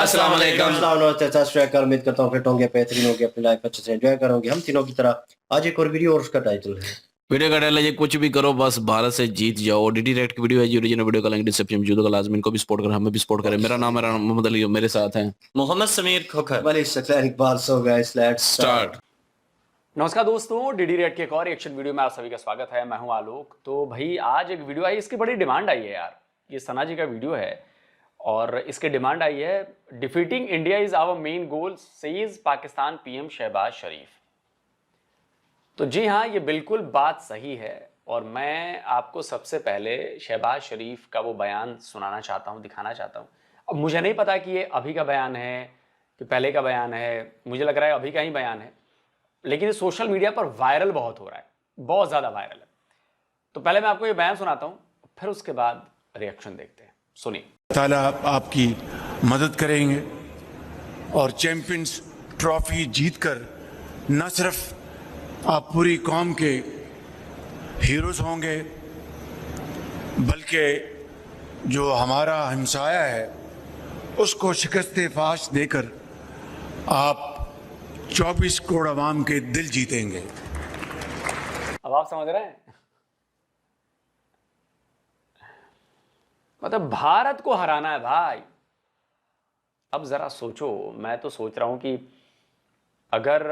अस्सलाम वालेकुम। उम्मीद करता हूँ फिट होंगे, बेहतरीन होंगे, अपनी लाइफ अच्छे से एंजॉय करोगे हम तीनों की तरह। आज एक और वीडियो और उसका टाइटल है वीडियो का टाइटल है कुछ भी करो बस भारत से जीत जाओ। डीडी रेड की वीडियो है जी, ओरिजिनल वीडियो का लिंक डिस्क्रिप्शन में मौजूद है। लाजमी इनको भी सपोर्ट करें, हमें भी सपोर्ट करें। मेरा नाम है मोहम्मद अली, मेरे साथ हैं मोहम्मद समीर खोखर। वाली success Iqbal. So guys let's start. नमस्कार दोस्तों, डीडी रेड के एक और रिएक्शन वीडियो में आप सभी का स्वागत है। मैं हूं आलोक। तो भाई आज एक वीडियो आई, इसकी बड़ी डिमांड आई है यार। ये सना जी का वीडियो है और इसकी डिमांड आई है, defeating India is our main goal, says Pakistan PM Shahbaz Sharif. तो जी हाँ, ये बिल्कुल बात सही है और मैं आपको सबसे पहले शहबाज शरीफ का वो बयान सुनाना चाहता हूँ, दिखाना चाहता हूँ। अब मुझे नहीं पता कि ये अभी का बयान है कि पहले का बयान है, मुझे लग रहा है अभी का ही बयान है, लेकिन ये सोशल मीडिया पर वायरल बहुत हो रहा है, बहुत ज़्यादा वायरल है। तो पहले मैं आपको ये बयान सुनाता हूँ, फिर उसके बाद रिएक्शन देखते हैं। सुनिए। ताला आपकी मदद करेंगे और चैंपियंस ट्रॉफी जीतकर न सिर्फ आप पूरी कौम के हीरोज होंगे, बल्कि जो हमारा हमसाया है उसको शिकस्त फाश देकर आप 24 करोड़ आवाम के दिल जीतेंगे। अब आप समझ रहे हैं, मतलब भारत को हराना है भाई। अब जरा सोचो, मैं तो सोच रहा हूं कि अगर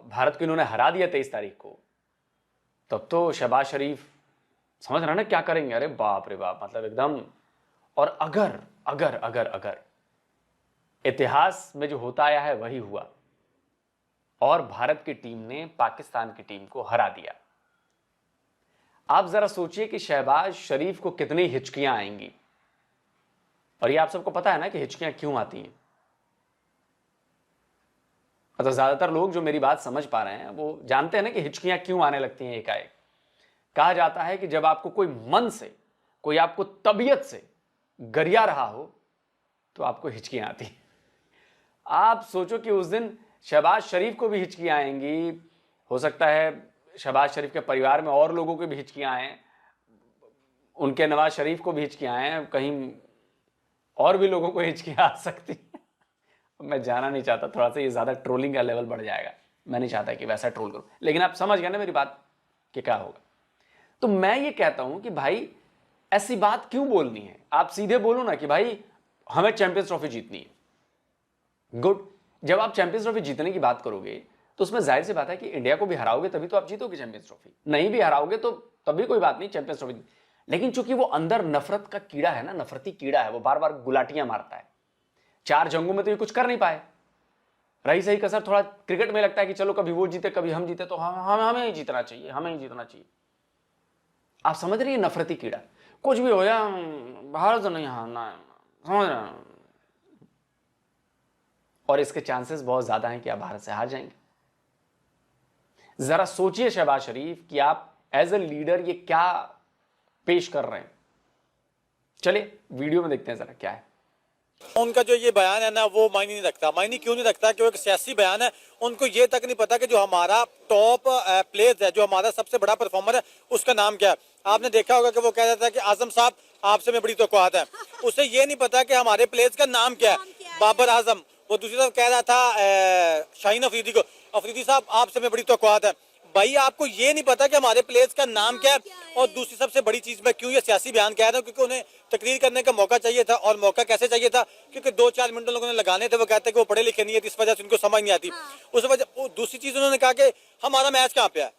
भारत को इन्होंने हरा दिया 23 तारीख को, तब तो शहबाज शरीफ समझ रहा ना क्या करेंगे। अरे बाप रे बाप, मतलब एकदम। और अगर अगर अगर अगर इतिहास में जो होता आया है वही हुआ और भारत की टीम ने पाकिस्तान की टीम को हरा दिया, आप जरा सोचिए कि शहबाज शरीफ को कितनी हिचकियां आएंगी। और ये आप सबको पता है ना कि हिचकियां क्यों आती हैं। मतलब ज्यादातर लोग जो मेरी बात समझ पा रहे हैं वो जानते हैं ना कि हिचकियां क्यों आने लगती हैं एकाएक। कहा जाता है कि जब आपको कोई मन से, कोई आपको तबीयत से गरिया रहा हो तो आपको हिचकियां आती हैं। आप सोचो कि उस दिन शहबाज शरीफ को भी हिचकियां आएंगी, हो सकता है शहबाज शरीफ के परिवार में और लोगों को भी हिचकियां आए, उनके नवाज शरीफ को भी हिचकियां आए, कहीं और भी लोगों को हिचकियां आ सकती हैं। मैं जाना नहीं चाहता, थोड़ा सा ये ज्यादा ट्रोलिंग का लेवल बढ़ जाएगा। मैं नहीं चाहता कि वैसा ट्रोल करूं, लेकिन आप समझ गए ना मेरी बात कि क्या होगा। तो मैं ये कहता हूं कि भाई ऐसी बात क्यों बोलनी है। आप सीधे बोलो ना कि भाई हमें चैंपियंस ट्रॉफी जीतनी है। गुड। जब आप चैंपियंस ट्रॉफी जीतने की बात करोगे तो उसमें जाहिर सी बात है कि इंडिया को भी हराओगे तभी तो आप जीतोगे चैंपियंस ट्रॉफी। नहीं भी हराओगे तो तभी कोई बात नहीं, चैंपियंस ट्रॉफी। लेकिन चूंकि वो अंदर नफरत का कीड़ा है ना, नफरती कीड़ा है, वो बार बार गुलाटियां मारता है। 4 जंगों में तो ये कुछ कर नहीं पाए। रही सही कसर थोड़ा क्रिकेट में लगता है कि चलो कभी वो जीते कभी हम जीते, तो हमें ही जीतना चाहिए, हमें ही जीतना चाहिए। आप समझ रही है, नफरती कीड़ा। कुछ भी हो जाए भारत तो नहीं हारना है, समझ रहे हैं। और इसके चांसेस बहुत ज्यादा हैं कि आप भारत से हार जाएंगे। जरा सोचिए शहबाज शरीफ कि आप एज ए लीडर ये क्या पेश कर रहे हैं। चलिए वीडियो में देखते हैं जरा क्या है। उनका जो ये बयान है ना, वो मायने नहीं रखता। मायने क्यों नहीं रखता कि वो एक सियासी बयान है। उनको ये तक नहीं पता कि जो हमारा टॉप प्लेयर है, जो हमारा सबसे बड़ा परफॉर्मर है, उसका नाम क्या है। आपने देखा होगा कि वो कह रहा था कि आजम साहब आपसे में बड़ी तौक़ुआत है। उसे ये नहीं पता कि हमारे प्लेयर्स का नाम क्या है। बाबर आजम, वो दूसरी तरफ कह रहा था शाहीन अफरीदी को, अफरीदी साहब आपसे में बड़ी तौक़ुआत है। भाई आपको ये नहीं पता कि हमारे प्लेयर्स का नाम क्या है। और दूसरी सबसे बड़ी चीज, मैं क्यों ये सियासी बयान कह रहा हूँ, क्योंकि उन्हें तकरीर करने का मौका चाहिए था। और मौका कैसे चाहिए था, क्योंकि 2-4 मिनट लोगों ने लगाने थे। वो कहते हैं कि वो पढ़े लिखे नहीं है, इस वजह से उनको समझ नहीं आती। उस वजह दूसरी चीज उन्होंने कहा कि हमारा मैच कहाँ पे है,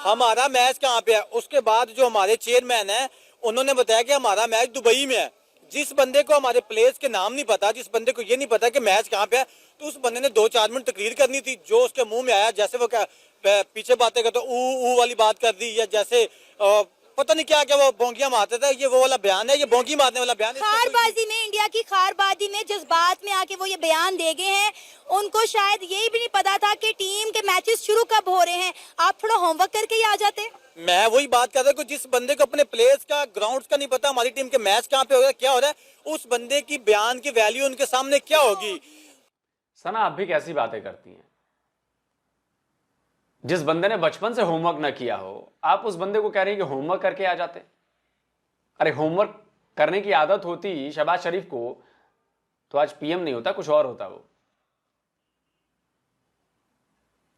हमारा मैच कहाँ पे है। उसके बाद जो हमारे चेयरमैन है उन्होंने बताया कि हमारा मैच दुबई में है। जिस बंदे को हमारे प्लेयर्स के नाम नहीं पता, जिस बंदे को ये नहीं पता कि मैच कहाँ पे है, तो उस बंदे ने 2-4 मिनट तकरीर करनी थी। जो उसके मुंह में आया, जैसे वो पीछे बातें करते ऊ वाली बात कर दी, या जैसे पता नहीं क्या क्या वो बोंगियां मारते थे। ये वो वाला बयान है, ये बोंगी मारने वाला बयान है। खारबाजी में, इंडिया की खारबाजी में, जज्बात में आके वो ये बयान दे गए हैं। उनको शायद यही भी नहीं पता था कि टीम के मैचेस शुरू कब हो रहे हैं। आप थोड़ा होमवर्क करके ही आ जाते। मैं वही बात कर रहा हूँ कि जिस बंदे को अपने प्लेयर्स का, ग्राउंड्स का नहीं पता, हमारी टीम के मैच कहाँ पे हो रहा है, क्या हो रहा है, उस बंदे की बयान की वैल्यू उनके सामने क्या होगी। सना, आप भी कैसी बातें करती हैं। जिस बंदे ने बचपन से होमवर्क ना किया हो, आप उस बंदे को कह रहे हैं कि होमवर्क करके आ जाते। अरे होमवर्क करने की आदत होती शहबाज शरीफ को तो आज पीएम नहीं होता, कुछ और होता वो।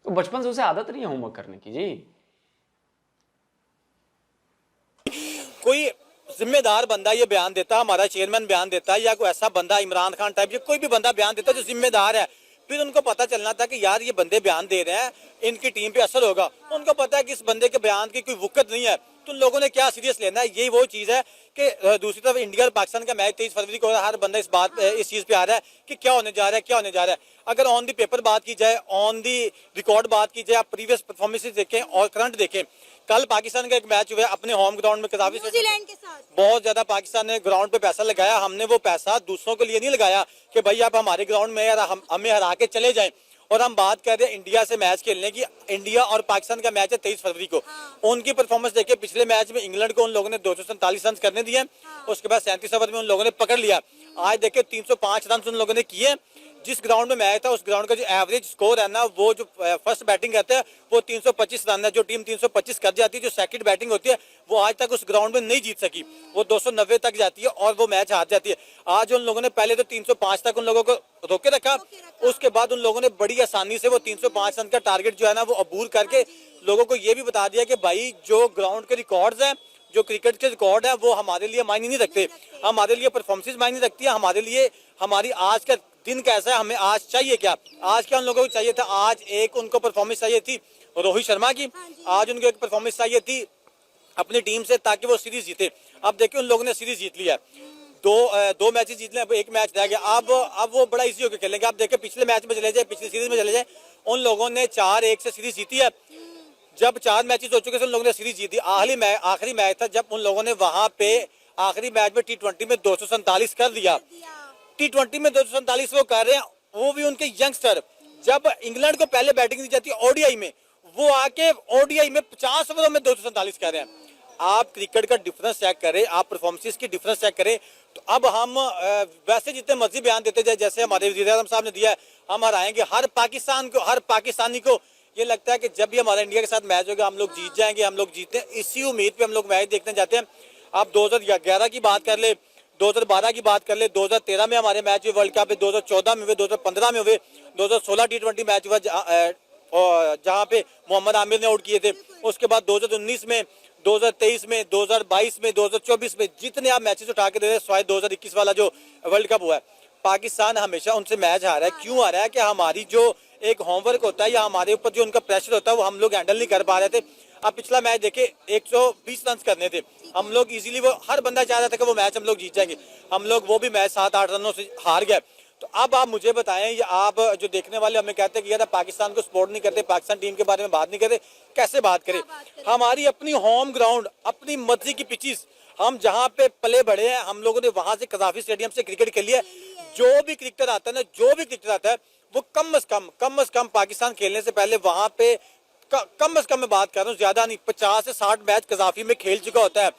तो बचपन से उसे आदत नहीं है होमवर्क करने की जी। कोई जिम्मेदार बंदा ये बयान देता, हमारा चेयरमैन बयान देता है, या कोई ऐसा बंदा इमरान खान टाइप या कोई भी बंदा बयान देता जो जिम्मेदार है, फिर उनको पता चलना था कि यार ये बंदे बयान दे रहे हैं, इनकी टीम पे असर होगा। उनको पता है कि इस बंदे के बयान की कोई वक़्त नहीं है, तो उन लोगों ने क्या सीरियस लेना है। यही वो चीज़ है कि दूसरी तरफ इंडिया और पाकिस्तान का मैच 23 फरवरी को, हर बंदा इस चीज़ पे आ रहा है कि क्या होने जा रहा है, क्या होने जा रहा है। अगर ऑन दी पेपर बात की जाए, ऑन दी रिकॉर्ड बात की जाए, आप प्रीवियस परफॉर्मेंसेज देखें और करंट देखें। कल पाकिस्तान का एक मैच हुआ अपने होम ग्राउंड में कजाफी न्यूजीलैंड के साथ, बहुत ज्यादा पाकिस्तान ने ग्राउंड पे पैसा लगाया। हमने वो पैसा दूसरों के लिए नहीं लगाया कि भाई आप हमारे ग्राउंड में यार हमें हरा के चले जाएं। और हम बात कर रहे हैं इंडिया से मैच खेलने की। इंडिया और पाकिस्तान का मैच है 23 फरवरी को। उनकी परफॉर्मेंस देखिए, पिछले मैच में इंग्लैंड को उन लोगों ने 247 रन करने दिए, उसके बाद 37 ओवर में उन लोगों ने पकड़ लिया। आज देखिए 305 रन उन लोगों ने किए। जिस ग्राउंड में मैच था उस ग्राउंड का जो एवरेज स्कोर है ना, वो जो फर्स्ट बैटिंग करते हैं वो 325 रन है। जो टीम 325 कर जाती है, जो सेकंड बैटिंग होती है, वो आज तक उस ग्राउंड में नहीं जीत सकी। वो 290 तक जाती है और वो मैच हार जाती है। आज उन लोगों ने पहले तो 305 तक उन लोगों को रोके रखा, उसके बाद उन लोगों ने बड़ी आसानी से वो 305 रन का टारगेट जो है ना वो अबूर करके लोगों को ये भी बता दिया कि भाई जो ग्राउंड के रिकॉर्ड्स हैं, जो क्रिकेट के रिकॉर्ड है, वो हमारे लिए मायने नहीं रखते। हमारे लिए परफॉर्मेंस मायने रखती है। हमारे लिए हमारी आज का दिन कैसा है, हमें आज चाहिए क्या। आज क्या उन लोगों को चाहिए था, आज एक उनको परफॉर्मेंस चाहिए थी रोहित शर्मा की, आज उनको एक परफॉर्मेंस चाहिए थी अपनी टीम से, ताकि वो सीरीज जीते। अब देखिए उन लोगों ने सीरीज जीत लिया, दो मैचेस जीत लिया, अब एक मैच रह गया। अब वो बड़ा इजी होकर खेलेंगे। आप देखिए पिछले मैच में चले जाए, पिछली सीरीज में चले जाए, उन लोगों ने 4-1 से सीरीज जीती है। जब 4 मैचेस हो चुके थे उन लोगों ने सीरीज जीती। आखिरी मैच था जब उन लोगों ने वहां पे आखिरी मैच में T20 में 247 कर दिया। T20 में 247 वो कर रहे हैं, वो भी उनके यंगस्टर। जब इंग्लैंड को पहले बैटिंग दी जाती है ओडीआई में, वो आके ओडीआई में 50 ओवरों में 247 कर रहे हैं। आप क्रिकेट का डिफरेंस चेक करें, आप परफॉर्मेंस की डिफरेंस चेक करें। तो अब हम वैसे जितने मर्जी बयान देते जाए, जैसे हमारे वज़ीर आज़म साहब ने दिया है, हम हराएंगे हर पाकिस्तानी को ये लगता है कि जब भी हमारा इंडिया के साथ मैच होगा हम लोग जीत जाएंगे, हम लोग जीतते हैं। इसी उम्मीद पे हम लोग मैच देखने जाते हैं। आप 2011 की बात कर ले, 2012 की बात कर ले, 2013 में हमारे मैच हुए वर्ल्ड कप, 2014 में हुए, 2015 में हुए, 2016 T20 मैच हुआ जहाँ पे मोहम्मद आमिर ने आउट किए थे। उसके बाद 2019 में, 2023 में, 2022 में, 2024 में जितने आप मैचेस उठा के दे रहे, स्वाय 2021 वाला जो वर्ल्ड कप हुआ है, पाकिस्तान हमेशा उनसे मैच हारा है। क्यों आ रहा है कि हमारी जो एक होमवर्क होता है या हमारे ऊपर जो उनका प्रेशर होता है वो हम लोग हैंडल नहीं कर पा रहे थे। अब पिछला मैच देखे 120 रन करने थे, हम लोग इजीली, वो हर बंदा चाह रहा था कि वो मैच हम लोग जीत जाएंगे, हम लोग वो भी मैच 7-8 रनों से हार गए। तो अब आप मुझे बताएं, या आप जो देखने वाले हमें कहते हैं कि यार पाकिस्तान को सपोर्ट नहीं करते, पाकिस्तान टीम के बारे में बात नहीं करते, कैसे बात करें। हमारी अपनी होम ग्राउंड, अपनी मर्जी की पिचेस, हम जहाँ पे पले बढ़े हैं, हम लोगों ने वहां से कजाफी स्टेडियम से क्रिकेट खेली है। जो भी क्रिकेटर आता है ना, जो भी क्रिकेटर आता है, वो कम से कम पाकिस्तान खेलने से पहले वहां पे कम से कम मैं बात कर रहा हूँ, ज्यादा नहीं, 50 से 60 मैच कजाफी में खेल चुका होता है।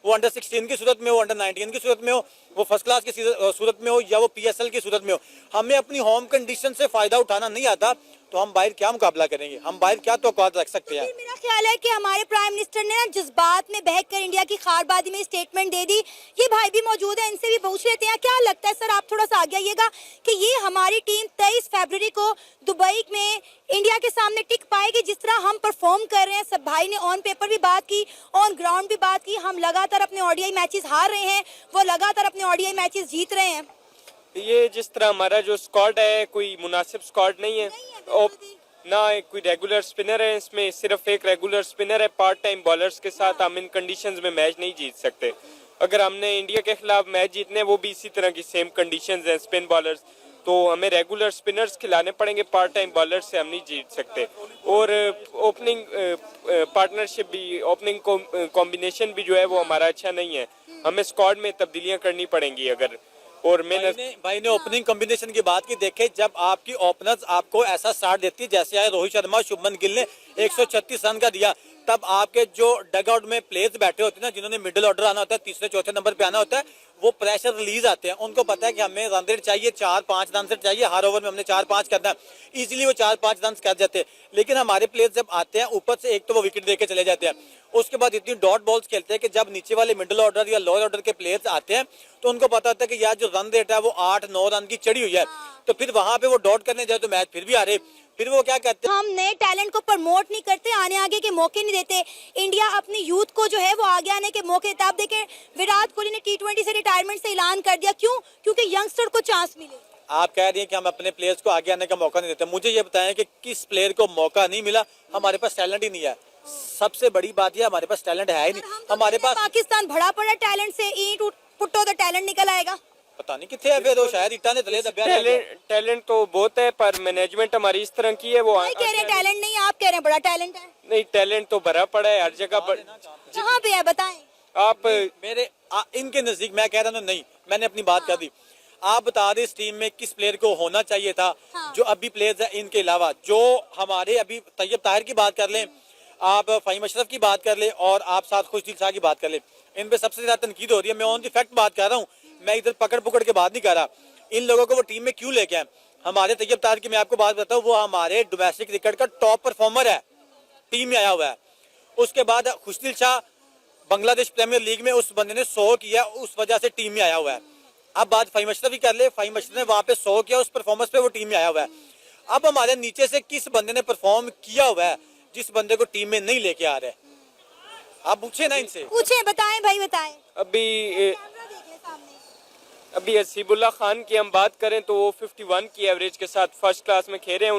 वो अंडर 16 की सूरत में हो, अंडर 19 की सूरत में हो, वो फर्स्ट क्लास की सूरत में हो, या वो PSL की सूरत में हो। हमें अपनी होम कंडीशन से फायदा उठाना नहीं आता, तो हम बाहर क्या मुकाबला करेंगे, हम बाहर क्या तो रख सकते हैं। मेरा ख्याल है कि हमारे प्राइम मिनिस्टर ने ना जज्बात में बहक कर इंडिया की खारबादी में स्टेटमेंट दे दी। ये भाई भी मौजूद है, इनसे भी पूछ लेते हैं क्या लगता है। सर आप थोड़ा सा आगे आइएगा कि ये हमारी टीम 23 फरवरी को दुबई में इंडिया के सामने टिक पाएगी जिस तरह हम परफॉर्म कर रहे हैं। सब भाई ने ऑन पेपर भी बात की, ऑन ग्राउंड भी बात की। हम लगातार अपने ओडीआई मैचेस हार रहे हैं, वो लगातार अपने ओडीआई मैचेस जीत रहे हैं। ये जिस तरह हमारा जो स्क्वाड है, कोई मुनासिब स्क्वाड नहीं है, ना कोई रेगुलर स्पिनर है, इसमें सिर्फ एक रेगुलर स्पिनर है। पार्ट टाइम बॉलर्स के साथ हम इन कंडीशंस में मैच नहीं जीत सकते। अगर हमने इंडिया के खिलाफ मैच जीतने, वो भी इसी तरह की सेम कंडीशंस हैं, स्पिन बॉलर्स, तो हमें रेगुलर स्पिनर्स खिलाने पड़ेंगे, पार्ट टाइम बॉलर से हम नहीं जीत सकते। और ओपनिंग पार्टनरशिप भी, ओपनिंग कॉम्बिनेशन भी जो है वो हमारा अच्छा नहीं है। हमें स्क्वाड में तब्दीलियां करनी पड़ेंगी अगर। और भाई ने ओपनिंग कॉम्बिनेशन की बात की, देखे जब आपकी ओपनर्स आपको ऐसा स्टार्ट देती है, जैसे आए रोहित शर्मा, शुभमन गिल ने 136 रन का दिया, तब आपके जो डग आउट में प्लेयर्स बैठे होते हैं ना, जिन्होंने मिडिल ऑर्डर आना होता है, तीसरे चौथे नंबर पे आना होता है, वो प्रेशर रिलीज आते हैं। उनको पता है कि हमें रन रेट चाहिए, 4-5 रन रेट चाहिए, हर ओवर में हमने 4-5 करना है। इजीली वो 4-5 रन कर जाते हैं। लेकिन हमारे प्लेयर्स जब आते हैं ऊपर से, एक तो वो विकेट देके चले जाते हैं, उसके बाद इतनी डॉट बॉल्स खेलते हैं कि जब नीचे वाले मिडिल ऑर्डर या लोअर ऑर्डर के प्लेयर्स आते हैं तो उनको पता होता है कि यार जो रन रेट है वो 8-9 रन की चढ़ी हुई है, तो फिर वहां पे वो डॉट करने जाए तो मैच फिर भी हारे। फिर वो क्या कहते हैं, हम नए टैलेंट को प्रमोट नहीं करते, आने आगे के मौके नहीं देते। इंडिया अपनी यूथ को जो है वो आगे आने के मौके देता। आप देखें विराट कोहली ने T20 से रिटायरमेंट से ऐलान कर दिया, क्यों? क्योंकि यंगस्टर को चांस मिले। आप कह रही हैं कि हम अपने प्लेयर्स को आगे आने का मौका नहीं देते। मुझे ये बताएं कि किस प्लेयर को मौका नहीं मिला? हमारे पास टैलेंट ही नहीं है। सबसे बड़ी बात यह, हमारे पास टैलेंट है ही नहीं। हमारे पास पाकिस्तान भरा पड़ा टैलेंट से, ईंट पुट्टो तो टैलेंट निकल आएगा। पता नहीं कितने है, फिर वो शायद इट्टा ने तले दबा टैलेंट तो बहुत है, पर मैनेजमेंट हमारी इस तरह की है। वो नहीं कह रहे टैलेंट नहीं, आप कह रहे हैं बड़ा टैलेंट है। नहीं, टैलेंट तो भरा पड़ा है हर जगह। कहाँ पे है बताएं आप मेरे इनके नजदीक, मैं कह रहा हूँ नहीं, मैंने अपनी बात कर दी। आप बता दें इस टीम में किस प्लेयर को होना चाहिए था। जो अभी प्लेयर्स है इनके अलावा, जो हमारे अभी तैयब ताहिर की बात कर लें, आप फ़हीम अशरफ की बात कर ले, और आप साथ खुशदिल शाह की बात कर ले, इन पे सबसे ज्यादा तनकीद हो रही है। मैं ऑन द फैक्ट बात कर रहा हूँ, मैं इधर पकड़ पुकड़ के बात नहीं कर रहा। इन लोगों को वो टीम में क्यों लेके आए? हमारे तैयब ताहिर की मैं आपको बात बताऊँ, वो हमारे डोमेस्टिक क्रिकेट का टॉप परफॉर्मर है, टीम में आया हुआ है। उसके बाद खुशदिल शाह बांग्लादेश प्रीमियर लीग में उस बंदे ने 100 किया, उस वजह से टीम में आया हुआ है। अब बात फ़हीम अशरफ भी कर ले, फ़हीम अशरफ ने वहां पे 100 किया, उस परफॉर्मेंस पे वो टीम में आया हुआ है। अब हमारे नीचे से किस बंदे ने परफॉर्म किया हुआ है जिस बंदे को टीम में नहीं लेके आ रहे? आप पूछे ना इनसे, पूछे, बताएं भाई बताएं। अभी हसीबुल्लाह खान की हम बात करें तो वो 51 की एवरेज के साथ फर्स्ट क्लास में खेल रहे हैं।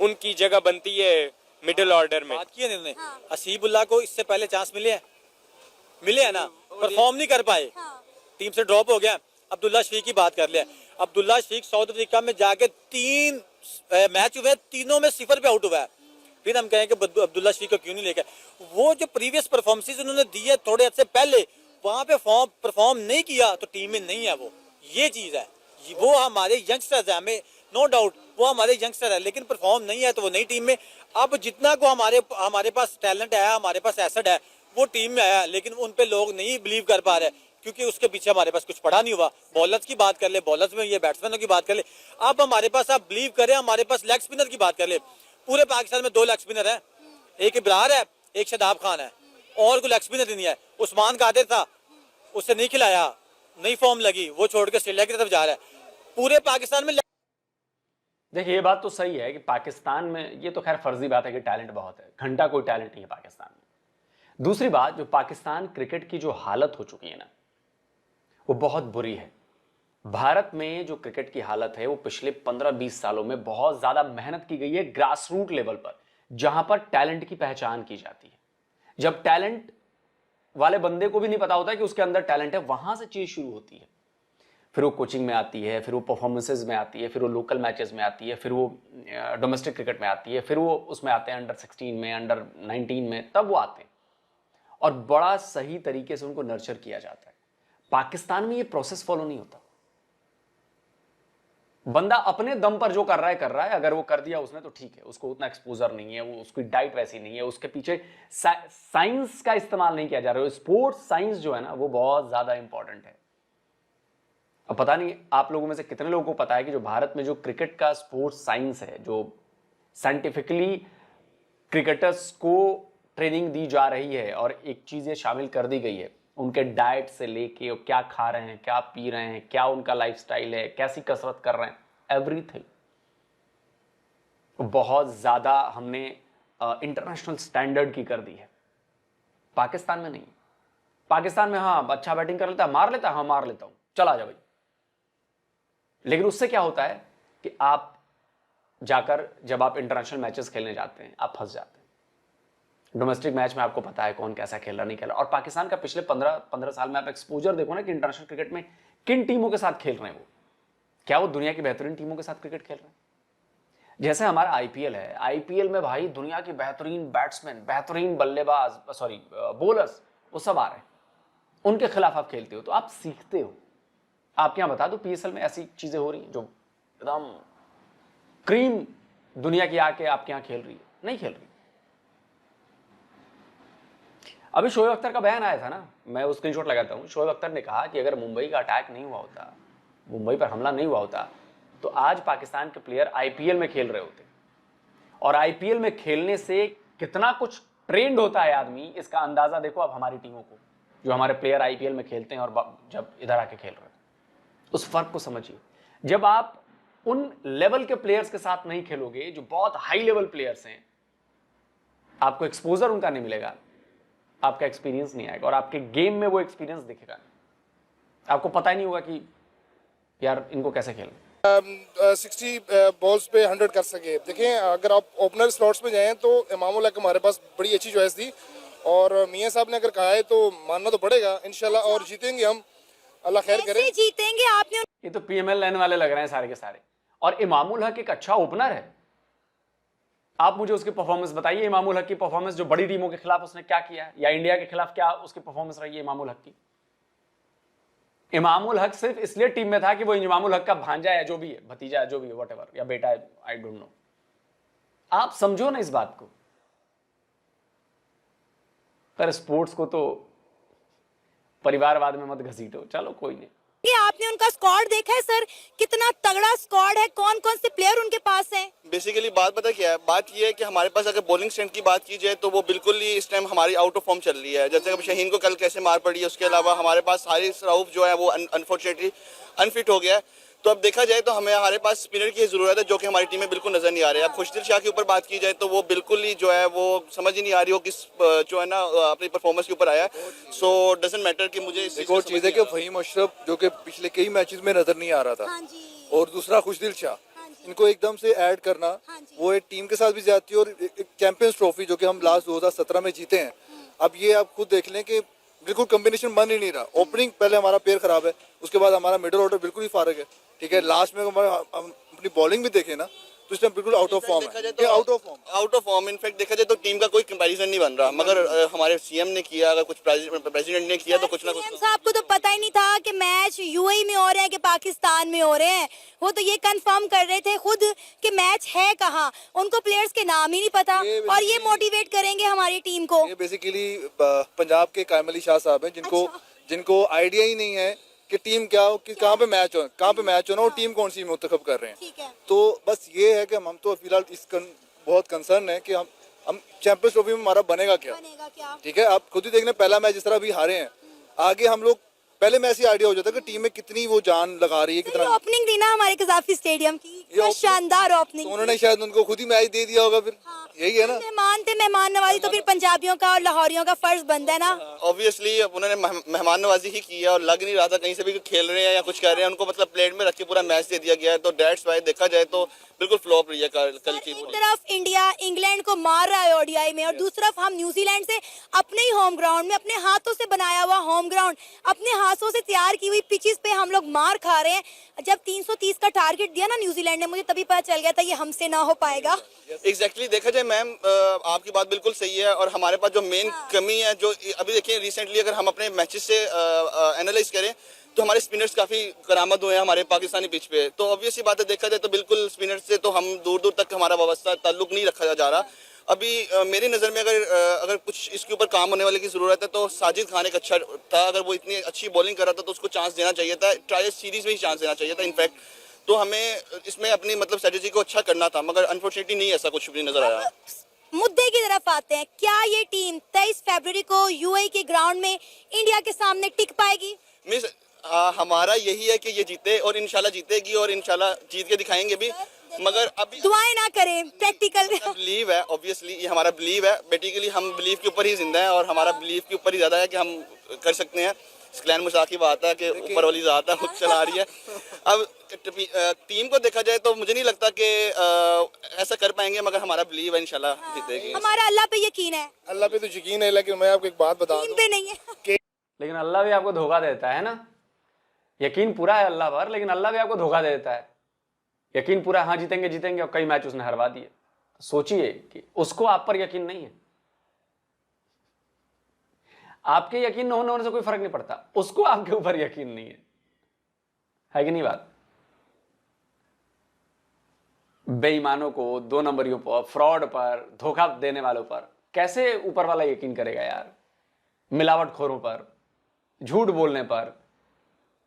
उनकी जगह बनती है मिडिल ऑर्डर में। बात की है इन्होंने। हसीबुल्लाह को इससे पहले चांस मिले हैं ना, परफॉर्म नहीं कर पाए, टीम से ड्रॉप हो गया। अब्दुल्ला शफीक की बात कर लिया। अब्दुल्ला शफीक साउथ अफ्रीका में जाके 3 मैच हुए, तीनों में 0 पे आउट हुआ है। फिर हम कहें कि अब्दुल्ला शफीक को क्यों नहीं लेकर? वो जो प्रीवियस परफॉर्मेंसेस उन्होंने दी है थोड़े अर्से पहले, वहां पे परफॉर्म नहीं किया तो टीम में नहीं है वो। ये चीज है, वो हमारे यंगस्टर्स है, हमें नो डाउट वो हमारे यंगस्टर है, लेकिन परफॉर्म नहीं है तो वो नई टीम में। अब जितना को हमारे पास टैलेंट है, हमारे पास एसेट है, वो टीम में आया, लेकिन उन पे लोग नहीं बिलीव कर पा रहे क्योंकि उसके पीछे हमारे पास कुछ पड़ा नहीं हुआ। बॉलर्स की बात कर ले, बॉलर्स में ये बैट्समैनों की बात कर ले। अब हमारे पास, आप बिलीव करें, हमारे पास लेग स्पिनर की बात कर ले। पूरे पाकिस्तान में 2 लेग स्पिनर है, एक इब्रार है, एक शादाब खान है, और कोई लेग स्पिनर नहीं है। उस्मान कादिर था, उससे नहीं खिलाया, नई फॉर्म लगी, वो छोड़ के ऑस्ट्रेलिया की तरफ जा रहा है। पूरे पाकिस्तान में देखिए ये बात तो सही है कि पाकिस्तान में, ये तो खैर फर्जी बात है कि टैलेंट बहुत है, घंटा कोई टैलेंट नहीं है पाकिस्तान में। दूसरी बात, जो पाकिस्तान क्रिकेट की जो हालत हो चुकी है ना, वो बहुत बुरी है। भारत में जो क्रिकेट की हालत है वो पिछले 15-20 सालों में बहुत ज्यादा मेहनत की गई है ग्रास रूट लेवल पर, जहां पर टैलेंट की पहचान की जाती है। जब टैलेंट वाले बंदे को भी नहीं पता होता है कि उसके अंदर टैलेंट है, वहां से चीज शुरू होती है। फिर वो कोचिंग में आती है, फिर वो परफॉर्मेंसेज में आती है, फिर वो लोकल मैचेस में आती है, फिर वो डोमेस्टिक क्रिकेट में आती है, फिर वो उसमें आते हैं अंडर 16 में, अंडर 19 में, तब वो आते हैं और बड़ा सही तरीके से उनको नर्चर किया जाता है। पाकिस्तान में ये प्रोसेस फॉलो नहीं होता। बंदा अपने दम पर जो कर रहा है, अगर वो कर दिया उसने तो ठीक है, उसको उतना एक्सपोजर नहीं है, वो उसकी डाइट वैसी नहीं है, उसके पीछे साइंस का इस्तेमाल नहीं किया जा रहा है। स्पोर्ट्स साइंस जो है ना, वो बहुत ज्यादा इंपॉर्टेंट है। अब पता नहीं आप लोगों में से कितने लोगों को पता है कि जो भारत में जो क्रिकेट का स्पोर्ट्स साइंस है, जो साइंटिफिकली क्रिकेटर्स को ट्रेनिंग दी जा रही है और एक चीज ये शामिल कर दी गई है, उनके डाइट से लेके क्या खा रहे हैं, क्या पी रहे हैं, क्या उनका लाइफस्टाइल है, कैसी कसरत कर रहे हैं, एवरीथिंग बहुत ज्यादा हमने इंटरनेशनल स्टैंडर्ड की कर दी है। पाकिस्तान में नहीं। पाकिस्तान में हाँ अच्छा बैटिंग कर लेता है, मार लेता है, हाँ मार लेता हूं, चला जा भाई। लेकिन उससे क्या होता है कि आप जाकर जब आप इंटरनेशनल मैचेस खेलने जाते हैं, आप फंस जाते हैं। डोमेस्टिक मैच में आपको पता है कौन कैसा खेल रहा, नहीं खेल रहा। और पाकिस्तान का पिछले 15 साल में आप एक्सपोजर देखो ना कि इंटरनेशनल क्रिकेट में किन टीमों के साथ खेल रहे हैं वो, क्या वो दुनिया की बेहतरीन टीमों के साथ क्रिकेट खेल रहे हैं। जैसे हमारा आईपीएल है, आईपीएल में भाई दुनिया के बेहतरीन बैट्समैन, बेहतरीन बल्लेबाज, बॉलर्स, वो सब आ रहे हैं, उनके खिलाफ आप खेलते हो तो आप सीखते हो। आपके यहां बता दो पीएसएल में ऐसी चीजें हो रही हैं जो एकदम क्रीम दुनिया की आके आपके यहां खेल रही है? नहीं खेल रही। अभी शोएब अख्तर का बयान आया था ना, मैं वो स्क्रीनशॉट लगाता हूँ। शोएब अख्तर ने कहा कि अगर मुंबई का अटैक नहीं हुआ होता, मुंबई पर हमला नहीं हुआ होता, तो आज पाकिस्तान के प्लेयर आईपीएल में खेल रहे होते। और आईपीएल में खेलने से कितना कुछ ट्रेंड होता है आदमी, इसका अंदाजा देखो आप हमारी टीमों को, जो हमारे प्लेयर आईपीएल में खेलते हैं और जब इधर आके खेल रहे हैं, उस फर्क को समझिए। जब आप उन लेवल के प्लेयर्स के साथ नहीं खेलोगे जो बहुत हाई लेवल प्लेयर्स हैं, आपको एक्सपोजर उनका नहीं मिलेगा, आपका एक्सपीरियंस नहीं आएगा और आपके गेम में वो एक्सपीरियंस दिखेगा। आपको पता ही नहीं होगा कि यार इनको कैसे खेलना। 60 बॉल्स पे 100 कर सके। देखिए, अगर आप ओपनर स्लॉट्स में जाएं तो इमामुल हक हमारे पास बड़ी अच्छी चॉइस थी और मियां साहब ने अगर कहा है तो मानना तो पड़ेगा इंशाल्लाह, और जीतेंगे हम, अल्लाह खैर करे। कैसे जीतेंगे? आपने ये तो पीएमएल लेने वाले लग रहे हैं सारे के सारे। और इमामुल हक एक अच्छा ओपनर है। आप मुझे उसकी परफॉर्मेंस बताइए, इमामुल हक की परफॉर्मेंस जो बड़ी टीमों के खिलाफ उसने क्या किया है, या इंडिया के खिलाफ क्या उसकी परफॉर्मेंस रही है इमामुल हक की। इमामुल हक सिर्फ इसलिए टीम में था कि वो इमामुल हक का भांजा है, जो भी है, भतीजा है, जो भी है, व्हाटएवर, या बेटा है, आई डोंट नो। आप समझो ना इस बात को। पर स्पोर्ट्स को तो परिवारवाद में मत घसीटो। चलो कोई नहीं। ये आपने उनका स्क्वाड देखा है सर, कितना तगड़ा स्क्वाड है, कौन कौन से प्लेयर उनके पास हैं? बेसिकली बात पता क्या है, बात ये है कि हमारे पास अगर बॉलिंग स्ट्रेंथ की बात की जाए तो वो बिल्कुल ही इस टाइम हमारी आउट ऑफ फॉर्म चल रही है। जैसे अब शहीन को कल कैसे मार पड़ी है, उसके अलावा हमारे पास हारिस रऊफ जो है वो अनफॉर्चुनेटली अनफिट हो गया है। तो अब देखा जाए तो हमारे पास स्पिनर की जरूरत है, जो कि हमारी टीम में बिल्कुल नजर नहीं आ रहे हैं। अब खुशदिल शाह के ऊपर बात की जाए तो वो बिल्कुल ही जो है वो समझ ही नहीं आ रही हो किस जो है ना अपनी परफॉर्मेंस के ऊपर आया है। सो डजंट मैटर कि मुझे एक और चीज़ है कि फहीम अशरफ जो कि पिछले कई मैचेस में नजर नहीं आ रहा था, हाँ जी। और दूसरा खुशदिल शाह, इनको एकदम से ऐड करना, वो एक टीम के साथ भी जाती है। और एक चैंपियंस ट्रॉफी जो कि हम लास्ट 2017 में जीते हैं, अब ये आप खुद देख लें कि बिल्कुल कॉम्बिनेशन बन ही नहीं रहा। ओपनिंग पहले हमारा पेयर खराब है, उसके बाद हमारा मिडिल ऑर्डर बिल्कुल ही फारग है, ठीक है। लास्ट में हमारा हम अपनी बॉलिंग भी देखें ना तो इस टाइम बिल्कुल आउट ऑफ फॉर्म है, आउट ऑफ फॉर्म। इनफैक्ट देखा जाए तो टीम का कोई कंपैरिजन नहीं बन रहा, मगर हमारे सीएम ने किया, अगर कुछ प्रेसिडेंट ने किया तो कुछ ना कुछ। सीएम साहब को तो पता ही नहीं था कि मैच यूएई में हो रहे हैं कि पाकिस्तान में हो रहे हैं। वो तो ये कंफर्म कर रहे थे खुद कि मैच है कहाँ, उनको प्लेयर्स के नाम ही नहीं पता, और ये मोटिवेट करेंगे हमारी टीम को। ये बेसिकली पंजाब के कायम अली शाह साहब हैं, जिनको आइडिया ही नहीं है कि टीम क्या हो, कि कहाँ पे मैच होना और टीम कौन सी मुंतखब कर रहे हैं। तो बस ये है कि हम तो फिलहाल बहुत कंसर्न है कि हम चैंपियंस ट्रॉफी में हमारा बनेगा क्या, ठीक है। आप खुद ही देख लें, पहला मैच जिस तरह अभी हारे हैं, आगे हम लोग पहले मैच ही आइडिया हो जाता है कि टीम में कितनी वो जान लगा रही है, कितना। ओपनिंग थी ना हमारे कजाफी स्टेडियम की, शानदार ओपनिंग। तो उन्होंने शायद उनको खुद ही मैच दे दिया होगा, फिर यही है ना। मेहमान नवाजी तो फिर पंजाबियों का और लाहौरियों का फर्ज बनता है ना। ऑब्वियसली उन्होंने मेहमान नवाजी ही की है और लग नहीं रहा था कहीं से भी खेल रहे हैं या कुछ कर रहे हैं। उनको मतलब प्लेट में रख के पूरा मैच दे दिया गया है। तो दैट्स व्हाई देखा जाए तो बिल्कुल फ्लॉप रही है कल की। एक तरफ इंडिया इंग्लैंड को मार रहा है ओडीआई में, और दूसरी तरफ हम न्यूजीलैंड से अपने ही होम ग्राउंड में, अपने हाथों से बनाया हुआ होम ग्राउंड, अपने हाथों से तैयार की हुई पिचेस पे हम लोग मार खा रहे हैं। जब 330 का टारगेट दिया ना न्यूजीलैंड ने, मुझे तभी पता चल गया था ये हमसे ना हो पाएगा। एग्जैक्टली देखा जाए मैम, आपकी बात बिल्कुल सही है। और हमारे पास जो मेन कमी है, जो अभी देखिए रिसेंटली अगर हम अपने मैचेस से एनालाइज करें तो हमारे स्पिनर्स काफी करामत हुए हैं हमारे पाकिस्तानी पिच पे। तो ऑब्वियसली बात है, देखा जाए तो बिल्कुल स्पिनर्स से तो हम दूर दूर तक हमारा वाबस्ता ताल्लुक नहीं रखा जा रहा। अभी मेरी नज़र में अगर कुछ इसके ऊपर काम होने वाले की ज़रूरत है तो साजिद खान एक अच्छा था। अगर वो इतनी अच्छी बॉलिंग कर रहा था तो उसको चांस देना चाहिए था, ट्रायल सीरीज में ही चांस देना चाहिए था इनफैक्ट। तो हमें इसमें अपनी मतलब स्ट्रेटेजी को अच्छा करना था, मगर अनफॉर्चुनेटली नहीं ऐसा कुछ भी नजर आया। मुद्दे की तरफ आते हैं, क्या ये टीम 23 फरवरी को यूएई के ग्राउंड में इंडिया के सामने टिक पाएगी? मिस हमारा यही है कि ये जीते और इंशाल्लाह जीतेगी और इंशाल्लाह जीत के दिखाएंगे भी, मगर अभी दुआएं ना करें, प्रैक्टिकल बिलीव है। ऑब्वियसली ये हमारा बिलीव है, बेसिकली हम बिलीव के ऊपर ही जिंदा है और हमारा बिलीव के ऊपर ही ज्यादा है कि हम कर सकते हैं। स्क्लैन मुसाकी बात है कि ऊपर वाली ज़ात है खुद चला रही है। अब टीम को देखा जाए तो मुझे नहीं लगता कि ऐसा कर पाएंगे, मगर हमारा बिलीव है इंशाल्लाह जीतेगी। हमारा अल्लाह पे यकीन है। अल्लाह पे तो यकीन है, लेकिन मैं आपको एक बात बता दूं, पे नहीं है। लेकिन अल्लाह भी आपको धोखा देता है ना। यकीन पूरा है अल्लाह पर, लेकिन अल्लाह भी आपको धोखा दे देता है। यकीन पूरा, हाँ जीतेंगे जीतेंगे, और कई मैच उसने हरवा दिए। सोचिए कि उसको आप पर यकीन नहीं है। आपके यकीन न होने से कोई फर्क नहीं पड़ता, उसको आपके ऊपर यकीन नहीं है कि नहीं बात? बेईमानों को, 2 नंबरियों पर, फ्रॉड पर, धोखा देने वालों पर कैसे ऊपर वाला यकीन करेगा यार? मिलावटखोरों पर, झूठ बोलने पर,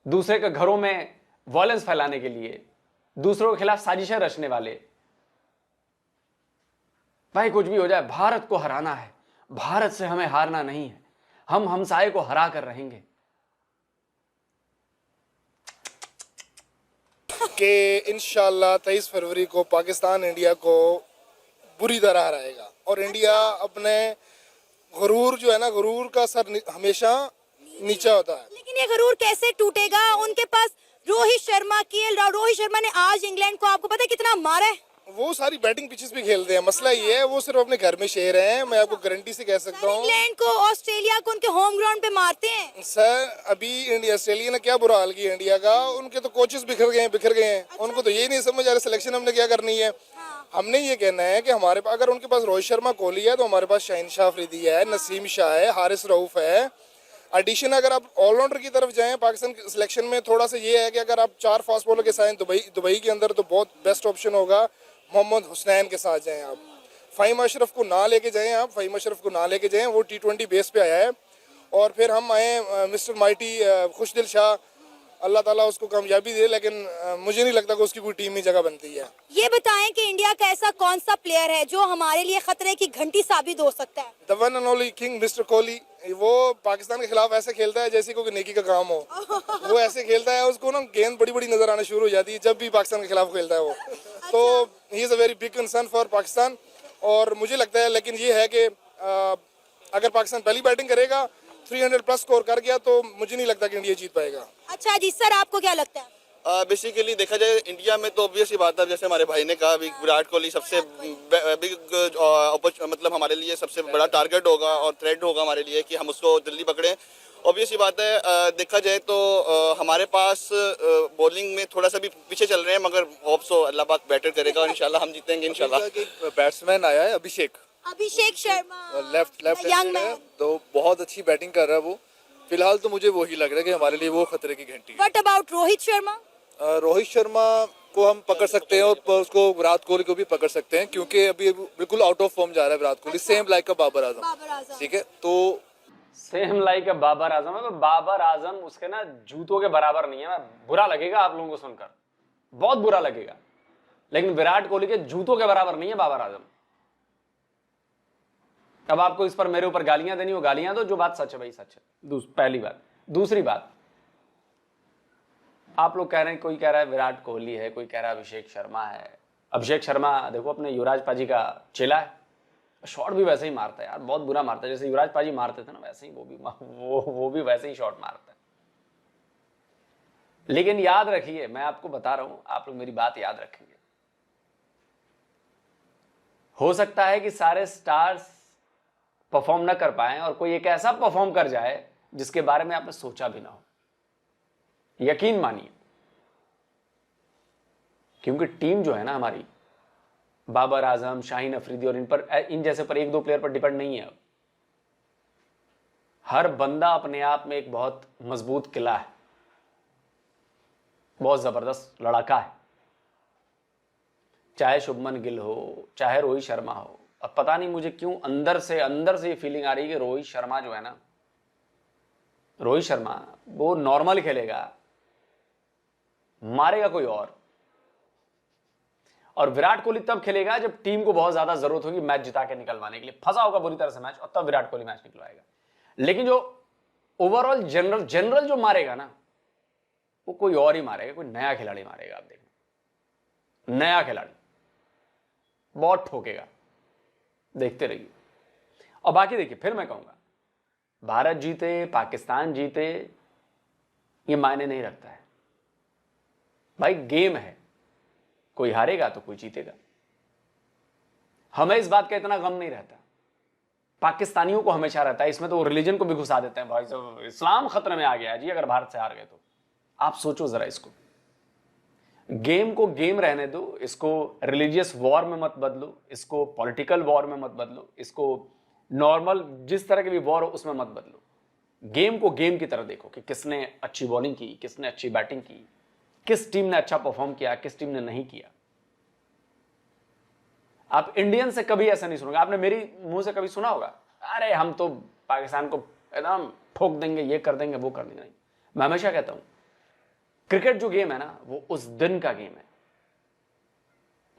दूसरे के घरों में वॉयलेंस फैलाने के लिए, दूसरों के खिलाफ साजिशें रचने वाले। भाई कुछ भी हो जाए, भारत को हराना है, भारत से हमें हारना नहीं है, हम हमसाये को हरा कर रहेंगे। कि इंशाल्लाह 23 फरवरी को पाकिस्तान इंडिया को बुरी तरह हराएगा और इंडिया अपने गुरूर जो है ना, गुरूर का सर हमेशा नीचा होता है। लेकिन ये गरूर कैसे टूटेगा? उनके पास रोहित शर्मा रोहित शर्मा ने आज इंग्लैंड को आपको पता है कितना मारा है? वो सारी बैटिंग पिचेस भी खेलते हैं, मसला ये है वो सिर्फ अपने घर में शेर हैं, मैं आपको गारंटी से कह सकता हूँ। इंग्लैंड को, ऑस्ट्रेलिया को उनके होम ग्राउंड पे मारते हैं सर। अभी इंडिया, ऑस्ट्रेलिया ने क्या बुरा हाल किया इंडिया का, उनके तो कोचेस बिखर गए हैं। उनको तो ये नहीं समझ आ रहा सिलेक्शन हमने क्या करनी है। हमने ये कहना है कि हमारे पास अगर उनके पास रोहित शर्मा, कोहली है, तो हमारे पास शाहीन शाह अफरीदी है, नसीम शाह है, हारिस रऊफ है। एडिशन अगर आप ऑलराउंडर की तरफ जाएं पाकिस्तान सिलेक्शन में, थोड़ा सा ये है कि अगर आप 4 फास्ट बॉलर के साथ दुबई के अंदर, तो बहुत बेस्ट ऑप्शन होगा मोहम्मद हुसनैन के साथ जाएं आप। फ़हीम अशरफ को ना लेके जाएं, वो T20 बेस पे आया है। और फिर हम आए मिस्टर माइटी खुशदिल शाह, अल्लाह ताला उसको कामयाबी दे, लेकिन मुझे नहीं लगता कि उसकी कोई टीम में जगह बनती है। ये बताएं कि इंडिया का ऐसा कौन सा प्लेयर है जो हमारे लिए खतरे की घंटी साबित हो सकता है? The one and only king mister Kohli. वो पाकिस्तान के खिलाफ ऐसे खेलता है जैसे कोई नेकी का काम हो। वो ऐसे खेलता है, उसको ना गेंद बड़ी बड़ी नजर आना शुरू हो जाती है जब भी पाकिस्तान के खिलाफ खेलता है वो। तो he is a very big concern for Pakistan. और मुझे लगता है, लेकिन ये है कि अगर पाकिस्तान पहली बैटिंग करेगा, 300 प्लस स्कोर कर गया, तो मुझे नहीं लगता कि इंडिया जीत पाएगा। अच्छा जी सर, आपको क्या लगता है? बेसिकली देखा जाए इंडिया में तो ऑब्वियस ही बात है, जैसे हमारे भाई ने कहा, विराट कोहली सबसे बिग मतलब हमारे लिए सबसे बड़ा टारगेट होगा और थ्रेट होगा हमारे लिए कि हम उसको जल्दी पकड़ें। ऑब्वियस ही बात है। देखा जाए तो हमारे पास बॉलिंग में थोड़ा सा भी पीछे चल रहे हैं, मगर होप सो अल्लाह पाक बेटर करेगा और इंशाल्लाह हम जीतेंगे इंशाल्लाह। बैट्समैन आया है Abhishek Sharma, left young man, तो बहुत अच्छी बैटिंग कर रहा है वो। फिलहाल तो मुझे वही लग रहा है कि हमारे लिए वो खतरे की घंटी है। What about Rohit Sharma? रोहित शर्मा को हम पकड़ सकते हैं और उसको विराट कोहली को भी पकड़ सकते हैं, क्योंकि अभी बिल्कुल आउट ऑफ फॉर्म जा रहा है विराट कोहली, सेम लाइक का बाबर आजम। ठीक है, तो सेम लाइक का बाबर आजम है। तो बाबर आजम उसके ना जूतों के बराबर नहीं है। बुरा लगेगा आप लोगों को सुनकर, बहुत बुरा लगेगा, लेकिन विराट कोहली के जूतों के बराबर नहीं है बाबर आजम। अब आपको इस पर मेरे ऊपर गालियां देनी हो, गालियां दो, जो बात सच है भाई सच है। पहली बात। दूसरी बात, आप लोग कह रहे हैं, कोई कह रहा है विराट कोहली है, कोई कह रहा है अभिषेक शर्मा है। अभिषेक शर्मा देखो अपने युवराज पाजी का चेला है, शॉट भी वैसे ही मारता है यार, बहुत बुरा मारता है, जैसे युवराज पाजी मारते थे ना वैसे ही वो भी वैसे ही शॉट मारता है। लेकिन याद रखिए, मैं आपको बता रहा हूं, आप लोग मेरी बात याद रखेंगे। हो सकता है कि सारे स्टार्स परफॉर्म ना कर पाए और कोई एक ऐसा परफॉर्म कर जाए जिसके बारे में आपने सोचा भी ना हो। यकीन मानिए, क्योंकि टीम जो है ना हमारी, बाबर आजम, शाहीन अफरीदी और इन जैसे पर 1-2 प्लेयर पर डिपेंड नहीं है। हर बंदा अपने आप में एक बहुत मजबूत किला है, बहुत जबरदस्त लड़ाका है। चाहे शुभमन गिल हो, चाहे रोहित शर्मा हो। अब पता नहीं मुझे क्यों अंदर से ये फीलिंग आ रही है कि रोहित शर्मा जो है ना, रोहित शर्मा वो नॉर्मल खेलेगा, मारेगा कोई और विराट कोहली तब खेलेगा जब टीम को बहुत ज्यादा जरूरत होगी मैच जिता के निकलवाने के लिए। फंसा होगा बुरी तरह से मैच, और तब विराट कोहली मैच निकलवाएगा। लेकिन जो ओवरऑल जनरल जो मारेगा ना, वो कोई और ही मारेगा, कोई नया खिलाड़ी मारेगा। आप देखना, नया खिलाड़ी बहुत ठोकेगा, देखते रहिए। और बाकी देखिए, फिर मैं कहूंगा, भारत जीते पाकिस्तान जीते ये मायने नहीं रखता है भाई, गेम है, कोई हारेगा तो कोई जीतेगा। हमें इस बात का इतना गम नहीं रहता, पाकिस्तानियों को हमेशा रहता है। इसमें तो वो रिलीजन को भी घुसा देते हैं, भाई साहब इस्लाम खतरे में आ गया जी अगर भारत से हार गए तो। आप सोचो जरा इसको, गेम को गेम रहने दो, इसको रिलीजियस वॉर में मत बदलो, इसको पॉलिटिकल वॉर में मत बदलो, इसको नॉर्मल जिस तरह के भी वॉर हो उसमें मत बदलो। गेम को गेम की तरह देखो कि किसने अच्छी बॉलिंग की, किसने अच्छी बैटिंग की, किस टीम ने अच्छा परफॉर्म किया, किस टीम ने नहीं किया। आप इंडियन से कभी ऐसा नहीं सुनोगे, आपने मेरी मुंह से कभी सुना होगा, अरे हम तो पाकिस्तान को एकदम ठोक देंगे, ये कर देंगे, वो कर देंगे। नहीं, मैं हमेशा कहता हूं क्रिकेट जो गेम है ना, वो उस दिन का गेम है।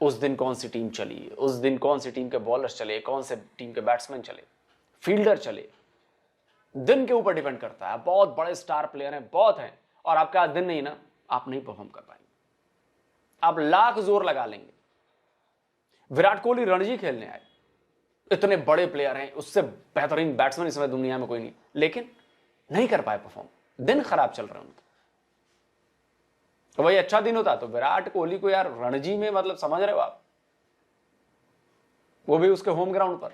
उस दिन कौन सी टीम चली, उस दिन कौन सी टीम के बॉलर्स चले, कौन से टीम के बैट्समैन चले, फील्डर चले, दिन के ऊपर डिपेंड करता है। बहुत बड़े स्टार प्लेयर हैं, बहुत हैं, और आपका आज दिन नहीं ना, आप नहीं परफॉर्म कर पाएंगे। आप लाख जोर लगा लेंगे। विराट कोहली रणजी खेलने आए, इतने बड़े प्लेयर हैं, उससे बेहतरीन बैट्समैन इस समय दुनिया में कोई नहीं, लेकिन नहीं कर पाए परफॉर्म, दिन खराब चल रहे हैं उनके। तो वही अच्छा दिन होता तो विराट कोहली को यार रणजी में, मतलब समझ रहे हो आप, वो भी उसके होम ग्राउंड पर।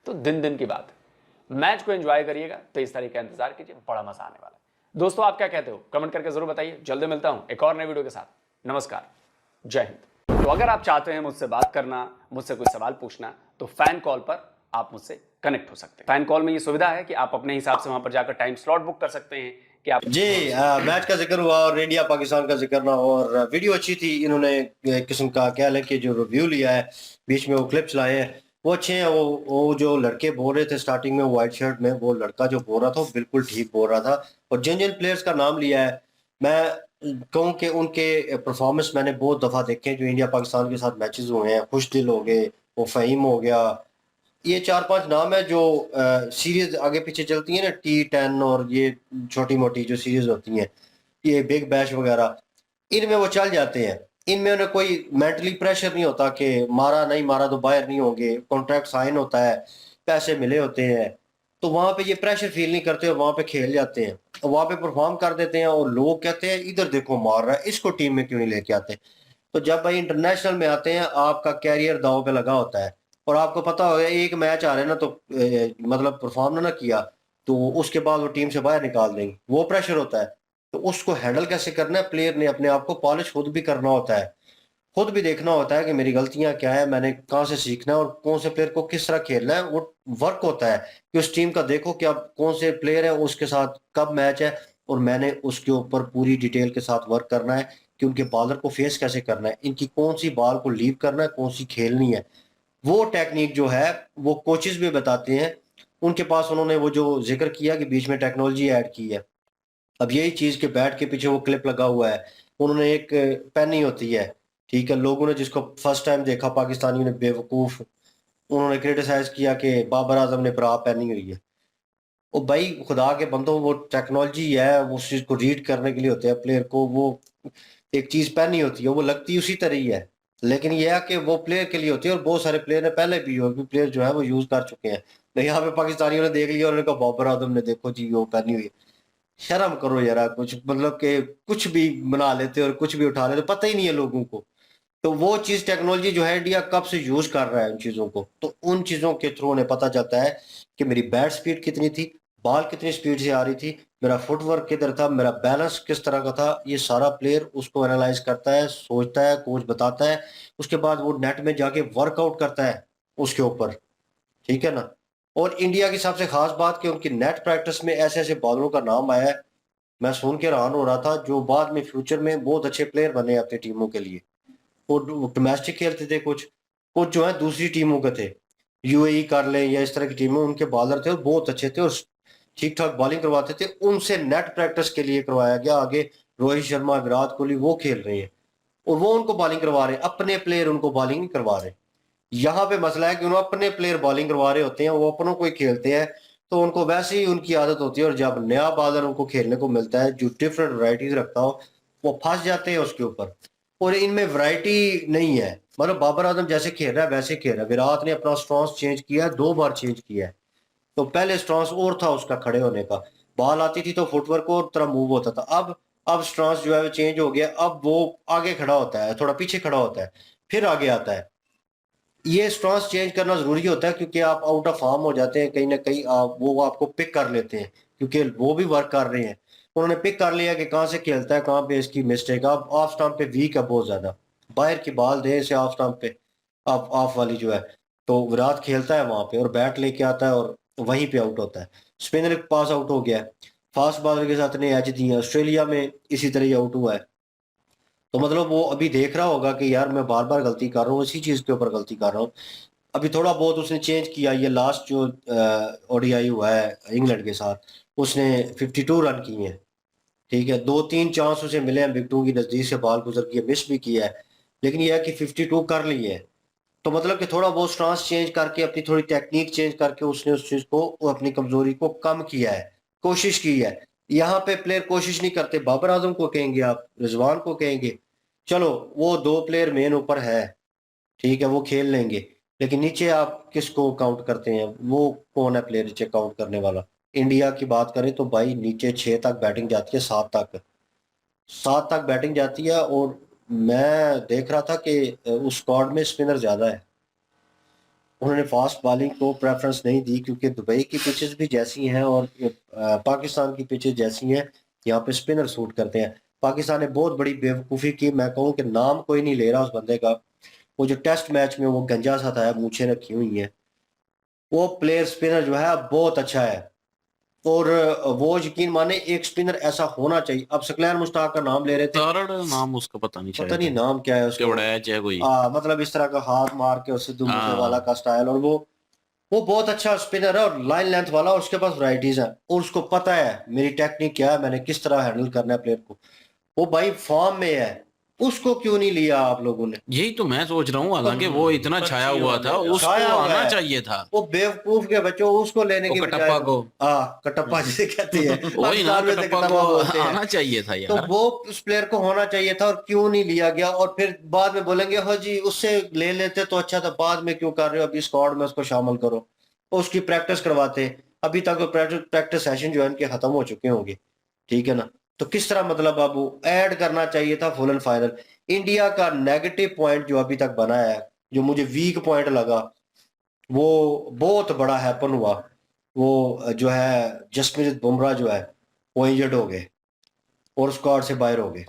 तो दिन दिन की बात है। मैच को एंजॉय करिएगा, 23 तारीख का इंतजार कीजिए, बड़ा मजा आने वाला है। दोस्तों आप क्या कहते हो, कमेंट करके जरूर बताइए। जल्दी मिलता हूं एक और नए वीडियो के साथ। नमस्कार, जय हिंद। तो अगर आप चाहते हैं मुझसे बात करना, मुझसे कोई सवाल पूछना, तो फैन कॉल पर आप मुझसे कनेक्ट हो सकते हैं। फैन कॉल में ये सुविधा है कि आप अपने हिसाब से वहां पर जाकर टाइम स्लॉट बुक कर सकते हैं कि आप जी मैच का जिक्र हुआ और इंडिया पाकिस्तान का जिक्र ना हो, और वीडियो अच्छी थी। इन्होंने एक किस्म का क्या है कि जो रिव्यू लिया है, बीच में वो क्लिप्स लाए हैं, वो अच्छे हैं। वो जो लड़के बोल रहे थे स्टार्टिंग में व्हाइट शर्ट में, वो लड़का जो बोल रहा था वो बिल्कुल ठीक बोल रहा था। और जिन जिन प्लेयर्स का नाम लिया है, मैं कहूँ कि उनके परफॉर्मेंस मैंने बहुत दफ़ा देखे हैं जो इंडिया पाकिस्तान के साथ मैचेस हुए हैं। खुशदिल हो गए, वो फ़हीम हो गया, ये 4-5 नाम है जो सीरीज आगे पीछे चलती है ना, T10 और ये छोटी मोटी जो सीरीज होती हैं, ये बिग बैश वगैरह, इनमें वो चल जाते हैं। इनमें उन्हें कोई मेंटली प्रेशर नहीं होता कि मारा नहीं मारा तो बाहर नहीं होंगे, कॉन्ट्रैक्ट साइन होता है, पैसे मिले होते हैं, तो वहाँ पे ये प्रेशर फील नहीं करते और वहाँ पे खेल जाते हैं, वहाँ पे परफॉर्म कर देते हैं। और लोग कहते हैं इधर देखो मार रहा है, इसको टीम में क्यों नहीं लेके आते। तो जब भाई इंटरनेशनल में आते हैं, आपका कैरियर दांव पे लगा होता है, और आपको पता होगा एक मैच आ रहे ना, तो मतलब परफॉर्म ना किया तो उसके बाद वो टीम से बाहर निकाल देंगे, वो प्रेशर होता है। तो उसको हैंडल कैसे करना है, प्लेयर ने अपने आप को पॉलिश खुद भी करना होता है, खुद भी देखना होता है कि मेरी गलतियां क्या है, मैंने कहाँ से सीखना है और कौन से प्लेयर को किस तरह खेलना है। वो वर्क होता है कि उस टीम का देखो कि अब कौन से प्लेयर है, उसके साथ कब मैच है, और मैंने उसके ऊपर पूरी डिटेल के साथ वर्क करना है कि उनके बॉलर को फेस कैसे करना है, इनकी कौन सी बॉल को लीव करना है, कौन सी खेलनी है। वो टेक्निक जो है वो कोचेस भी बताते हैं उनके पास। उन्होंने वो जो जिक्र किया कि बीच में टेक्नोलॉजी ऐड की है, अब यही चीज़ के बैट के पीछे वो क्लिप लगा हुआ है, उन्होंने एक पेन ही होती है, ठीक है। लोगों ने जिसको फर्स्ट टाइम देखा, पाकिस्तानियों ने बेवकूफ़, उन्होंने क्रिटिसाइज किया कि बाबर आजम ने बरा पहनी हुई है। ओ भाई खुदा के बंदों, वो टेक्नोलॉजी है, वो उस चीज़ को रीड करने के लिए होते हैं प्लेयर को, वो एक चीज़ पहनी होती है, वो लगती उसी तरह ही है, लेकिन यह है कि वो प्लेयर के लिए होती है। और बहुत सारे प्लेयर ने पहले भी, और भी प्लेयर जो है वो यूज़ कर चुके हैं। लेकिन यहाँ पे पाकिस्तानियों ने देख लिया और उन्होंने कहा बाबर आजम ने देखो जी वो पहनी हुई है। शर्म करो यार, कुछ मतलब कि कुछ भी बना लेते और कुछ भी उठा लेते, पता ही नहीं है लोगों को। तो वो चीज़ टेक्नोलॉजी जो है इंडिया कब से यूज़ कर रहा है उन चीज़ों को, तो उन चीज़ों के थ्रू उन्हें पता चलता है कि मेरी बैट स्पीड कितनी थी, बॉल कितनी स्पीड से आ रही थी, मेरा फुटवर्क किधर था, मेरा बैलेंस किस तरह का था। ये सारा प्लेयर उसको एनालाइज करता है, सोचता है, कोच बताता है, उसके बाद वो नेट में जाके वर्कआउट करता है उसके ऊपर, ठीक है ना। और इंडिया की सबसे खास बात कि उनकी नेट प्रैक्टिस में ऐसे ऐसे बॉलरों का नाम आया है, मैं सुन के हैरान हो रहा था, जो बाद में फ्यूचर में बहुत अच्छे प्लेयर बने अपनी टीमों के लिए। वो डोमेस्टिक खेलते थे, कुछ कुछ जो है दूसरी टीमों के थे, यूएई कर लें या इस तरह की टीमें, उनके बॉलर थे और बहुत अच्छे थे और ठीक ठाक बॉलिंग करवाते थे। उनसे नेट प्रैक्टिस के लिए करवाया गया। आगे रोहित शर्मा, विराट कोहली वो खेल रहे हैं और वो उनको बॉलिंग करवा रहे हैं, अपने प्लेयर उनको बॉलिंग नहीं करवा रहे। यहाँ पे मसला है कि उन्होंने अपने प्लेयर बॉलिंग करवा रहे होते हैं, वो अपनों को ही खेलते हैं, तो उनको वैसे ही उनकी आदत होती है। और जब नया बॉलर उनको खेलने को मिलता है जो डिफरेंट वैरायटीज रखता हो, वो फंस जाते हैं उसके ऊपर। और इनमें वैरायटी नहीं है, मतलब बाबर आजम जैसे खेल रहा है वैसे खेल रहा है। विराट ने अपना स्टांस चेंज किया है, 2 बार चेंज किया है। तो पहले स्टांस और था उसका खड़े होने का, बॉल आती थी तो फुटवर्क और तरह मूव होता था। अब स्टांस जो है वो चेंज हो गया, अब वो आगे खड़ा होता है, थोड़ा पीछे खड़ा होता है, फिर आगे आता है। ये स्टांस चेंज करना जरूरी होता है क्योंकि आप आउट ऑफ फॉर्म हो जाते हैं कहीं ना कहीं, वो आपको पिक कर लेते हैं क्योंकि वो भी वर्क कर रहे हैं। उन्होंने पिक कर लिया कि कहाँ से खेलता है, कहाँ पे इसकी मिस्टेक। अब ऑफ स्टंप पे वीक है बहुत ज्यादा, बाहर की बॉल दे इसे ऑफ स्टंप पे, ऑफ वाली जो है, तो विराट खेलता है वहां पे और बैट लेके आता है और वहीं पे आउट होता है। स्पिनर के पास आउट हो गया है, फास्ट बॉलर के साथ ने एज दिए, ऑस्ट्रेलिया में इसी तरह ही आउट हुआ है। तो मतलब वो अभी देख रहा होगा कि यार मैं बार बार गलती कर रहा हूँ, इसी चीज के ऊपर गलती कर रहा हूँ। अभी थोड़ा बहुत उसने चेंज किया, ये लास्ट जो ओडीआई हुआ है इंग्लैंड के साथ उसने 52 रन किए हैं, ठीक है। 2-3 चांस उसे मिले हैं, विकेटों की नजदीक से बॉल गुजर गई है, मिस भी किया है, लेकिन यह है कि 52 कर लिए है। तो मतलब कि थोड़ा बहुत स्टांस चेंज करके, अपनी थोड़ी टेक्निक चेंज करके उसने उस चीज को, अपनी कमजोरी को कम किया है, कोशिश की है। यहाँ पे प्लेयर कोशिश नहीं करते। बाबर आजम को कहेंगे आप, रिजवान को कहेंगे, चलो वो 2 प्लेयर मेन ऊपर है, ठीक है, वो खेल लेंगे, लेकिन नीचे आप किसको काउंट करते हैं? वो कौन है प्लेयर नीचे काउंट करने वाला? इंडिया की बात करें तो भाई नीचे 6 तक बैटिंग जाती है, 7 तक बैटिंग जाती है। और मैं देख रहा था कि उस स्क्वाड में स्पिनर ज्यादा है, उन्होंने फास्ट बॉलिंग को प्रेफरेंस नहीं दी, क्योंकि दुबई की पिचेस भी जैसी हैं और पाकिस्तान की पिचेस जैसी हैं, यहाँ पे स्पिनर सूट करते हैं। पाकिस्तान ने बहुत बड़ी बेवकूफ़ी की, मैं कहूँ कि नाम कोई नहीं ले रहा उस बंदे का, वो जो टेस्ट मैच में वो गंजा सा था, मूछें रखी हुई हैं, वो प्लेयर स्पिनर जो है बहुत अच्छा है। और वो यकीन माने एक स्पिनर ऐसा होना चाहिए। अब सकलैन मुश्ताक का नाम ले रहे थे, तारड़ नाम उसका पता नहीं, पता नहीं नाम क्या है उसका, बड़ा है कोई, मतलब इस तरह का हाथ मार के सिद्धू मूसेवाला का स्टाइल, और वो बहुत अच्छा स्पिनर है और लाइन लेंथ वाला, और उसके पास वैराइटीज है, और उसको पता है मेरी टेक्निक क्या है, मैंने किस तरह हैंडल करना है प्लेयर को। वो भाई फॉर्म में है, उसको क्यों नहीं लिया आप लोगों ने? यही तो मैं सोच रहा हूँ, हालांकि वो इतना छाया हुआ था, उसको आना चाहिए था। वो बेवकूफ के बच्चों, उसको लेने की कटप्पा को, कटप्पा जिसे कहते हैं, वही ना, पाकिस्तान में कटप्पा को बोलते हैं। आना चाहिए था तो यार। वो उस प्लेयर को होना चाहिए था, और क्यों नहीं लिया गया? और फिर बाद में बोलेंगे हो जी उससे ले लेते तो अच्छा था, बाद में क्यों कर रहे हो, अभी स्क्वाड में उसको शामिल करो, उसकी प्रैक्टिस करवाते। अभी तक वो प्रैक्टिस सेशन जो है इनके खत्म हो चुके होंगे, ठीक है ना। तो किस तरह, मतलब अब वो ऐड करना चाहिए था फुल एंड फाइनल। इंडिया का नेगेटिव पॉइंट जो अभी तक बना है, जो मुझे वीक पॉइंट लगा, वो बहुत बड़ा हैपन हुआ। वो जो है जसप्रीत बुमराह जो है वो इंजर्ड हो गए और स्क्वाड से बाहर हो गए।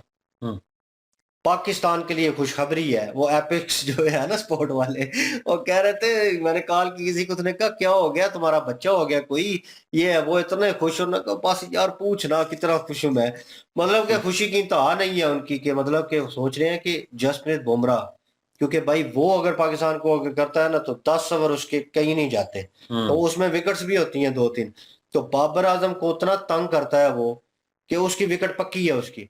पाकिस्तान के लिए खुशखबरी है, वो एपिक्स जो है ना स्पोर्ट वाले, वो कह रहे थे, मैंने कॉल की किसी को, उसने कहा क्या हो गया, तुम्हारा बच्चा हो गया कोई, ये है वो, इतने खुश हो ना, बस यार पूछना कितना खुश हूं मैं। मतलब कि खुशी की इंतहा नहीं है उनकी, के मतलब कि सोच रहे हैं कि जसप्रीत बुमराह, क्योंकि भाई वो अगर पाकिस्तान को अगर करता है ना तो 10 ओवर उसके कहीं नहीं जाते, तो उसमें विकेट्स भी होती हैं 2-3। तो बाबर आजम को उतना तंग करता है वो, कि उसकी विकेट पक्की है उसकी,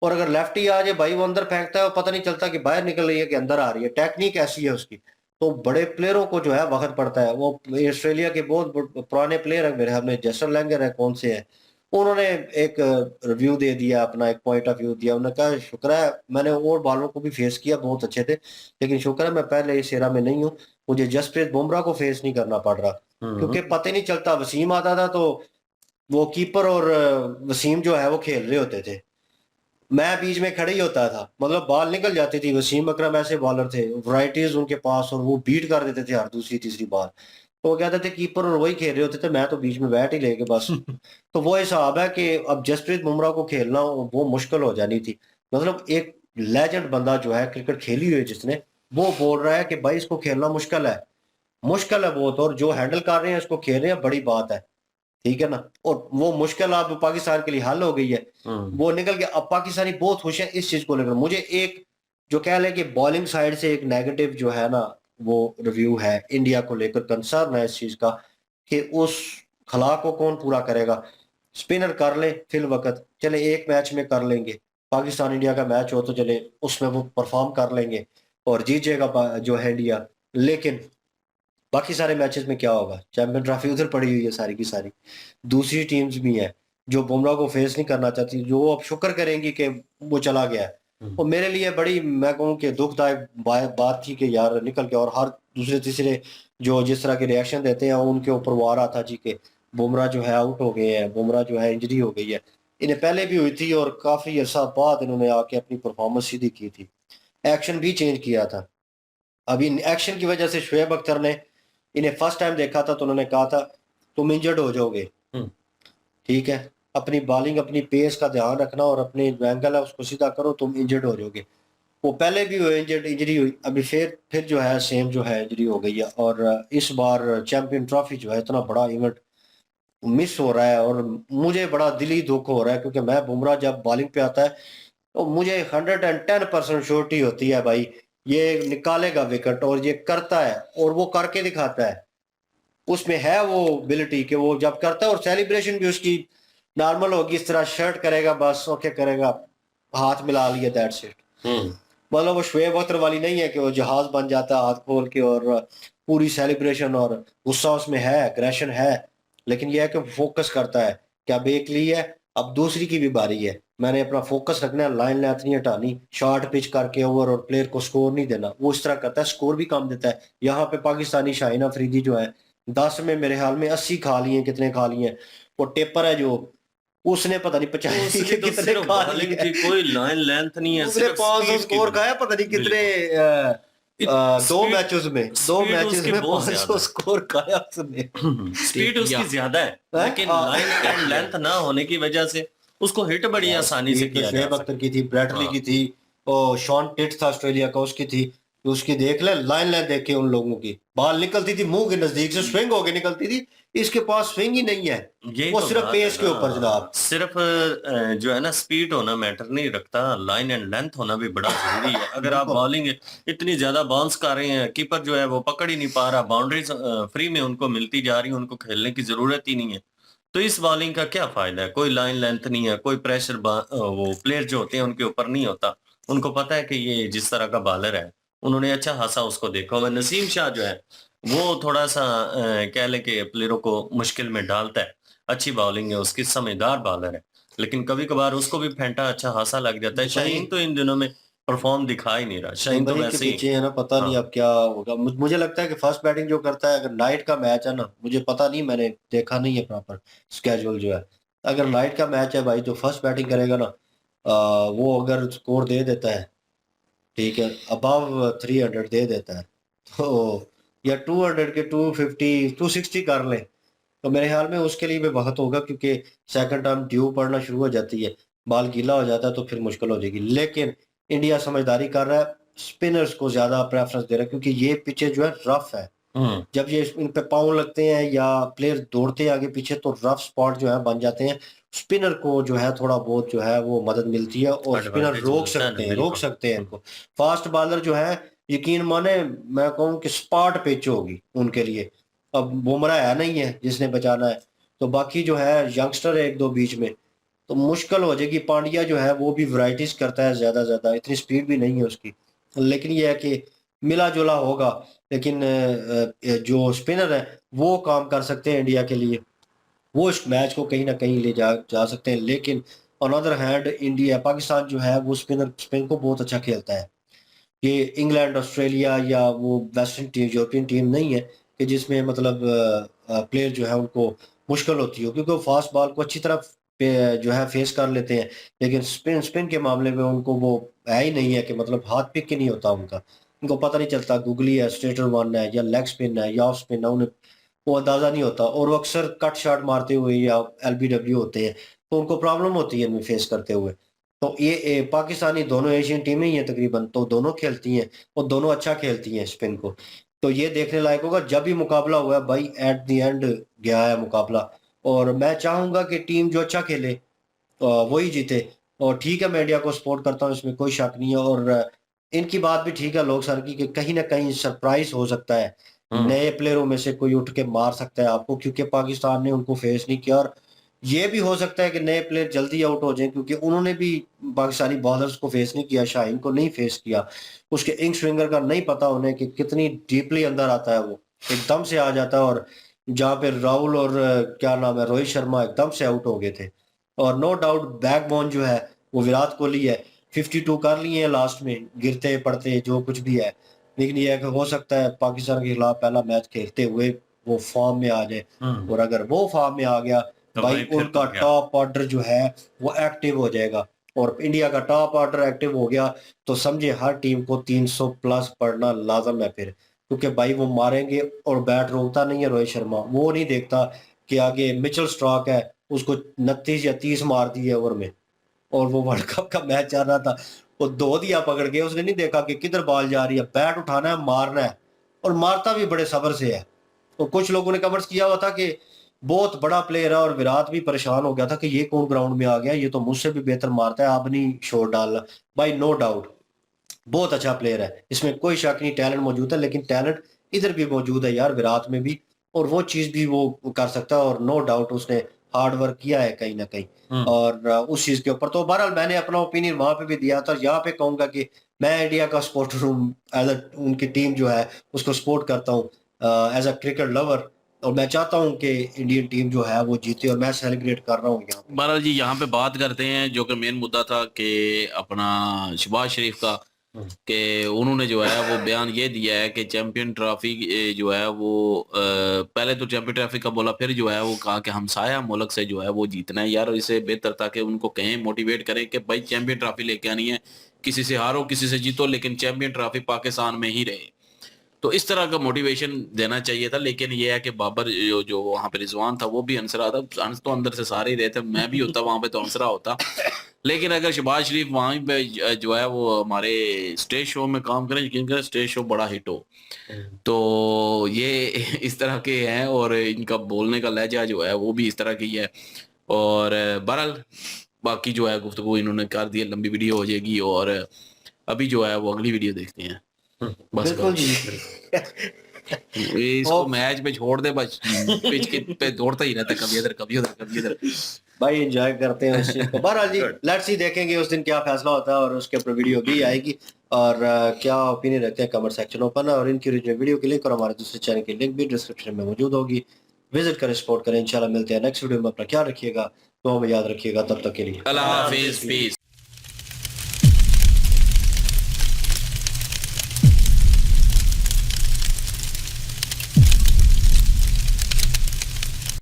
और अगर लेफ्टी आ जाए भाई वो अंदर फेंकता है, वो पता नहीं चलता कि बाहर निकल रही है कि अंदर आ रही है, टेक्निक ऐसी है उसकी। तो बड़े प्लेयरों को जो है वक्त पड़ता है। वो ऑस्ट्रेलिया के बहुत पुराने प्लेयर है मेरे हमने, जेसन लैंगर है, कौन से हैं, उन्होंने एक रिव्यू दे दिया, अपना एक पॉइंट ऑफ व्यू दिया। उन्होंने कहा शुक्र है, मैंने और बॉलरों को भी फेस किया, बहुत अच्छे थे, लेकिन शुक्र है मैं पहले इस एरा में नहीं हूँ, मुझे जसप्रीत बुमराह को फेस नहीं करना पड़ रहा, क्योंकि पता ही नहीं चलता। वसीम आता था तो वो कीपर और वसीम जो है वो खेल रहे होते थे, मैं बीच में खड़ा ही होता था, मतलब बॉल निकल जाती थी। वसीम अकरम ऐसे बॉलर थे, वैराइटीज उनके पास, और वो बीट कर देते थे हर दूसरी तीसरी बॉल। तो वो कहते थे कीपर और वही खेल रहे होते थे, मैं तो बीच में बैट ही लेके बस। तो वो हिसाब है कि अब जसप्रीत बुमराह को खेलना वो मुश्किल हो जानी थी। मतलब एक लेजेंड बंदा जो है, क्रिकेट खेली हुई है जिसने, वो बोल रहा है कि भाई इसको खेलना मुश्किल है बहुत, और जो हैंडल कर रहे हैं इसको खेल रहे हैं, बड़ी बात है, ठीक है ना। और वो मुश्किल अब पाकिस्तान के लिए हल हो गई है, वो निकल गया। अब पाकिस्तानी बहुत खुश है इस चीज को लेकर। मुझे एक जो कह लें कि बॉलिंग साइड से एक नेगेटिव जो है ना वो रिव्यू है इंडिया को लेकर, कंसर्न है इस चीज का कि उस खला को कौन पूरा करेगा। स्पिनर कर ले फिल वक्त, चले एक मैच में कर लेंगे, पाकिस्तान इंडिया का मैच हो तो चले उसमें वो परफॉर्म कर लेंगे और जीत जाएगा जो है इंडिया। लेकिन बाकी सारे मैचेस में क्या होगा? चैंपियन ट्रॉफी उधर पड़ी हुई है सारी की सारी, दूसरी टीम्स भी हैं जो बुमराह को फेस नहीं करना चाहती, जो अब शुक्र करेंगी कि वो चला गया है। और मेरे लिए बड़ी, मैं कहूँ कि दुखदायक बात थी कि यार निकल के, और हर दूसरे तीसरे जो जिस तरह के रिएक्शन देते हैं उनके ऊपर वो आ रहा था जी कि बुमराह जो है आउट हो गए हैं, बुमराह जो है इंजरी हो गई है। इन्हें पहले भी हुई थी और काफी अर्सा बाद इन्होंने आके अपनी परफॉर्मेंस सीधी की थी, एक्शन भी चेंज किया था। अभी एक्शन की वजह से शुएब अख्तर ने इन्हें फर्स्ट टाइम देखा था तो उन्होंने कहा था तुम इंजर्ड हो जाओगे, ठीक है, अपनी बॉलिंग अपनी पेस का ध्यान रखना और अपने जो एंगल है उसको सीधा करो, तुम इंजर्ड हो जाओगे। वो पहले भी हुए इंजरी हुई, अभी फिर जो है सेम जो है इंजरी हो गई है। और इस बार चैंपियन ट्रॉफी जो है इतना बड़ा इवेंट मिस हो रहा है, और मुझे बड़ा दिली दुख हो रहा है, क्योंकि मैं बुमराह जब बॉलिंग पे आता है तो मुझे 110% श्योरिटी होती है भाई ये निकालेगा विकेट और ये करता है और वो करके दिखाता है, उसमें है वो एबिलिटी कि वो जब करता है और सेलिब्रेशन भी उसकी नॉर्मल होगी, इस तरह शर्ट करेगा बस ओके करेगा, हाथ मिला लिया, दैट्स इट। मतलब वो शुएब अख्तर वाली नहीं है कि वो जहाज बन जाता है हाथ खोल के और पूरी सेलिब्रेशन और गुस्सा उसमें है, एग्रेशन है, लेकिन यह है कि फोकस करता है कि अब एक ली है, अब दूसरी की भी बारी है, मैंने अपना फोकस रखना है, लाइन लेंथ नहीं हटानी, शॉर्ट पिच करके ओवर और प्लेयर को स्कोर नहीं देना, वो इस तरह करता है, स्कोर भी कम देता है। यहाँ पे पाकिस्तानी शाहीन अफरीदी जो है 10 में मेरे ख्याल में 80 खा लिए, कितने खा लिए, वो टेपर है जो उसने पता नहीं 85 उसकी के तो कितने सिर्फ खा बॉलिंग लिए, थी, कोई लाइन लेंथ नहीं है, उसने सिर्फ 500 स्पीड की स्कोर खाया, पता नहीं कितने दो स्पीड- मैचेस में स्पीड उसकी बहुत 500 ज्यादा। स्कोर खाया उसने। स्पीड उसकी ज्यादा है, लेकिन हाँ। लाइन एंड लेंथ ना होने की वजह से उसको हिट बड़ी आसानी से किया जा शुएब सकता अख्तर की थी, ब्रैडली हाँ। की थी, और शॉन टिट था ऑस्ट्रेलिया का, उसकी थी, तो उसकी देख ले लाइन लाइन देख के उन लोगों की बॉल निकलती थी मुंह के नजदीक से, स्विंग होके निकलती थी, इसके पास स्विंग ही नहीं है, यही वो तो सिर्फ बात पेस है के ना। ऊपर जनाब। सिर्फ जो है ना स्पीड होना मैटर नहीं रखता, लाइन एंड लेंथ होना भी बड़ा जरूरी है। अगर आप बॉलिंग इतनी ज्यादा बाउंस कर रहे हैं, कीपर जो है वो पकड़ ही नहीं पा रहा, बाउंड्रीज फ्री में उनको मिलती जा रही है, उनको खेलने की जरूरत ही नहीं है, तो इस बॉलिंग का क्या फायदा है? कोई लाइन लेंथ नहीं है, कोई प्रेशर वो प्लेयर जो होते हैं उनके ऊपर नहीं होता, उनको पता है कि ये जिस तरह का बॉलर है, उन्होंने अच्छा खासा उसको देखा हुआ है। नसीम शाह जो है वो थोड़ा सा कह लें कि प्लेयरों को मुश्किल में डालता है, अच्छी बॉलिंग है उसकी, समझदार बॉलर है, लेकिन कभी कभार उसको भी फेंटा अच्छा खासा लग जाता है। शाहीन तो इन दिनों में परफॉर्म दिखा ही नहीं रहा, शाहीन तो दुबई के वैसे ही पीछे है ना, पता नहीं हाँ। अब क्या होगा। मुझे लगता है कि फर्स्ट बैटिंग जो करता है, अगर नाइट का मैच है ना, मुझे पता नहीं, मैंने देखा नहीं है प्रॉपर स्केड्यूल जो है, अगर नाइट का मैच है भाई तो फर्स्ट बैटिंग करेगा ना, वो अगर स्कोर दे देता है, ठीक है, अबव 300 दे देता है, तो या 200 के 250 260 कर लें, तो मेरे ख्याल में उसके लिए भी वक्त होगा, क्योंकि सेकंड टर्म ड्यू पड़ना शुरू हो जाती है, बाल गीला हो जाता है तो फिर मुश्किल हो जाएगी। लेकिन इंडिया समझदारी कर रहा है, स्पिनर्स को ज्यादा प्रेफरेंस दे रहा है, क्योंकि ये पिचेस जो है रफ है, जब ये इन पे पाँव लगते हैं या प्लेयर दौड़ते हैं आगे पीछे तो रफ स्पॉट जो है बन जाते हैं, स्पिनर को जो है थोड़ा बहुत जो है वो मदद मिलती है और स्पिनर Advantage रोक मिलता है ना, सकते हैं, रोक बिल्कुल। सकते हैं इनको। फास्ट बॉलर जो है, यकीन माने मैं कहूँ कि स्पॉट पिच होगी उनके लिए। अब बुमराह है नहीं है जिसने बचाना है, तो बाकी जो है यंगस्टर है एक दो बीच में, तो मुश्किल हो जाएगी। पांड्या जो है वो भी वैरायटीज करता है, ज्यादा इतनी स्पीड भी नहीं है उसकी, लेकिन ये है कि मिला जुला होगा, लेकिन जो स्पिनर है वो काम कर सकते हैं इंडिया के लिए, वो इस मैच को कहीं ना कहीं ले जा सकते हैं। लेकिन on other hand India Pakistan जो है वो स्पिन को बहुत अच्छा खेलता है। ये इंग्लैंड ऑस्ट्रेलिया या वो वेस्टर्न टीम यूरोपियन टीम नहीं है कि जिसमें मतलब प्लेयर जो है उनको मुश्किल होती हो, क्योंकि वो फास्ट बॉल को अच्छी तरह जो है फेस कर लेते हैं, लेकिन स्पिन के मामले में उनको वो है ही नहीं है कि मतलब हाथ पिक के नहीं होता उनका, उनको पता नहीं चलता गूगली है, स्ट्रेटर वन है या लेग स्पिन है या ऑफ स्पिन है, उन्हें वो अंदाजा नहीं होता, और वो अक्सर कट शॉट मारते हुए या एलबीडब्ल्यू होते हैं, तो उनको प्रॉब्लम होती है इनमें फेस करते हुए। तो ये पाकिस्तानी दोनों एशियन टीमें ही हैं तकरीबन, तो दोनों खेलती हैं और दोनों अच्छा खेलती हैं स्पिन को, तो ये देखने लायक होगा। जब भी मुकाबला हुआ है भाई, एट द एंड गया है मुकाबला, और मैं चाहूंगा कि टीम जो अच्छा खेले वही जीते, और ठीक है मैं इंडिया को सपोर्ट करता हूँ, इसमें कोई शक नहीं है। और इनकी बात भी ठीक है लोग सर की, कि कहीं ना कहीं सरप्राइज हो सकता है, नए प्लेयरों में से कोई उठ के मार सकता है आपको, क्योंकि पाकिस्तान ने उनको फेस नहीं किया, और ये भी हो सकता है कि नए प्लेयर जल्दी आउट हो जाएं, क्योंकि उन्होंने भी पाकिस्तानी बॉलर्स को फेस नहीं किया, शाहीन को नहीं फेस किया, उसके इंग स्विंगर का नहीं पता उन्हें कि कितनी डीपली अंदर आता है, वो एकदम से आ जाता है, और जहाँ पे राहुल और क्या नाम है रोहित शर्मा एकदम से आउट हो गए थे। और नो डाउट बैकबोन जो है वो विराट कोहली है, 52 कर लिए हैं लास्ट में, गिरते पड़ते जो कुछ भी है, लेकिन ये है कि हो सकता है पाकिस्तान के खिलाफ पहला मैच खेलते हुए वो फॉर्म में आ जाए, और अगर वो फॉर्म में आ गया तो भाई भाई फिर उनका तो क्या? टॉप ऑर्डर जो है वो एक्टिव हो जाएगा, और इंडिया का टॉप ऑर्डर एक्टिव हो गया तो समझे हर टीम को 300 प्लस पढ़ना लाजम है फिर, क्योंकि भाई वो मारेंगे, और बैट रोकता नहीं है रोहित शर्मा, वो नहीं देखता कि आगे मिचेल स्टार्क है, उसको 29 या 30 मार दिए ओवर में, और वो वर्ल्ड कप का मैच चल रहा था, वो दो दिया पकड़ के, उसने नहीं देखा कि किधर बॉल जा रही है, बैट उठाना है मारना है, और मारता भी बड़े सब्र से है। तो कुछ लोगों ने कमेंट्स किया हुआ था कि बहुत बड़ा प्लेयर है, और विराट भी परेशान हो गया था कि ये कौन ग्राउंड में आ गया, ये तो मुझसे भी बेहतर मारता है, अब नहीं शोर डालना। भाई नो डाउट बहुत अच्छा प्लेयर है, इसमें कोई शक नहीं, टैलेंट मौजूद है, लेकिन टैलेंट इधर भी मौजूद है यार, विराट में भी, और वो चीज भी वो कर सकता है, और नो डाउट उसने हार्ड वर्क किया है कहीं ना कहीं, और उस चीज के ऊपर तो बहरहाल मैंने अपना ओपिनियन वहां पे भी दिया था। यहाँ पे कहूंगा कि मैं इंडिया का सपोर्टर हूँ, एज उनकी टीम जो है उसको सपोर्ट करता हूँ एज अ क्रिकेट लवर, और मैं चाहता हूँ कि इंडियन टीम जो है वो जीते, और मैं सेलिब्रेट कर रहा हूँ यहाँ पे। बहरहाल जी यहाँ पे बात करते हैं जो कि मेन मुद्दा था कि अपना शहबाज शरीफ का, कि उन्होंने जो है वो बयान ये दिया है कि चैंपियन ट्रॉफी जो है वो पहले तो चैंपियन ट्रॉफी का बोला, फिर जो है वो कहा कि हमसाया मुल्क से जो है वो जीतना है यार। इससे बेहतर था कि उनको कहें, मोटिवेट करें कि भाई चैंपियन ट्रॉफी लेके आनी है, किसी से हारो किसी से जीतो, लेकिन चैंपियन ट्रॉफी पाकिस्तान में ही रहे। तो इस तरह का मोटिवेशन देना चाहिए था, लेकिन ये है कि बाबर जो वहाँ पे रिजवान था वो भी अनसरा था, अंस तो अंदर से सारे ही रहे थे, मैं भी होता वहाँ पे तो अनसरा होता। लेकिन अगर शहबाज शरीफ वहाँ पे जो है वो हमारे स्टेज शो में काम करें, यकीन करें स्टेज शो बड़ा हिट हो, तो ये इस तरह के हैं, और इनका बोलने का लहजा जो है वो भी इस तरह की है। और बहरहाल बाकी जो है गुफ्तगू इन्होंने कर दी, लंबी वीडियो हो जाएगी, और अभी जो है वो अगली वीडियो देखते हैं बस। बिल्कुल जी। इसको मैच पे छोड़ दे, बस पिच के पे दौड़ता ही रहता है, कभी इधर कभी उधर कभी इधर। भाई एंजॉय करते हैं उस चीज को। बहरहाल जी लेट्स सी, देखेंगे उस दिन क्या फैसला होता है, और उसके ऊपर वीडियो भी आएगी, और क्या ओपिनियन रखते हैं कमेंट सेक्शन ओपन है, और इनकी ओरिजिनल वीडियो की लिंक और हमारे दूसरे चैनल की लिंक भी डिस्क्रिप्शन में मौजूद होगी, विजिट करें, सपोर्ट करें। इंशाल्लाह मिलते हैं नेक्स्ट वीडियो में, अपना ख्याल रखिएगा, तो हमें याद रखिएगा, तब तक के लिए अल्लाह हाफिज, पीस।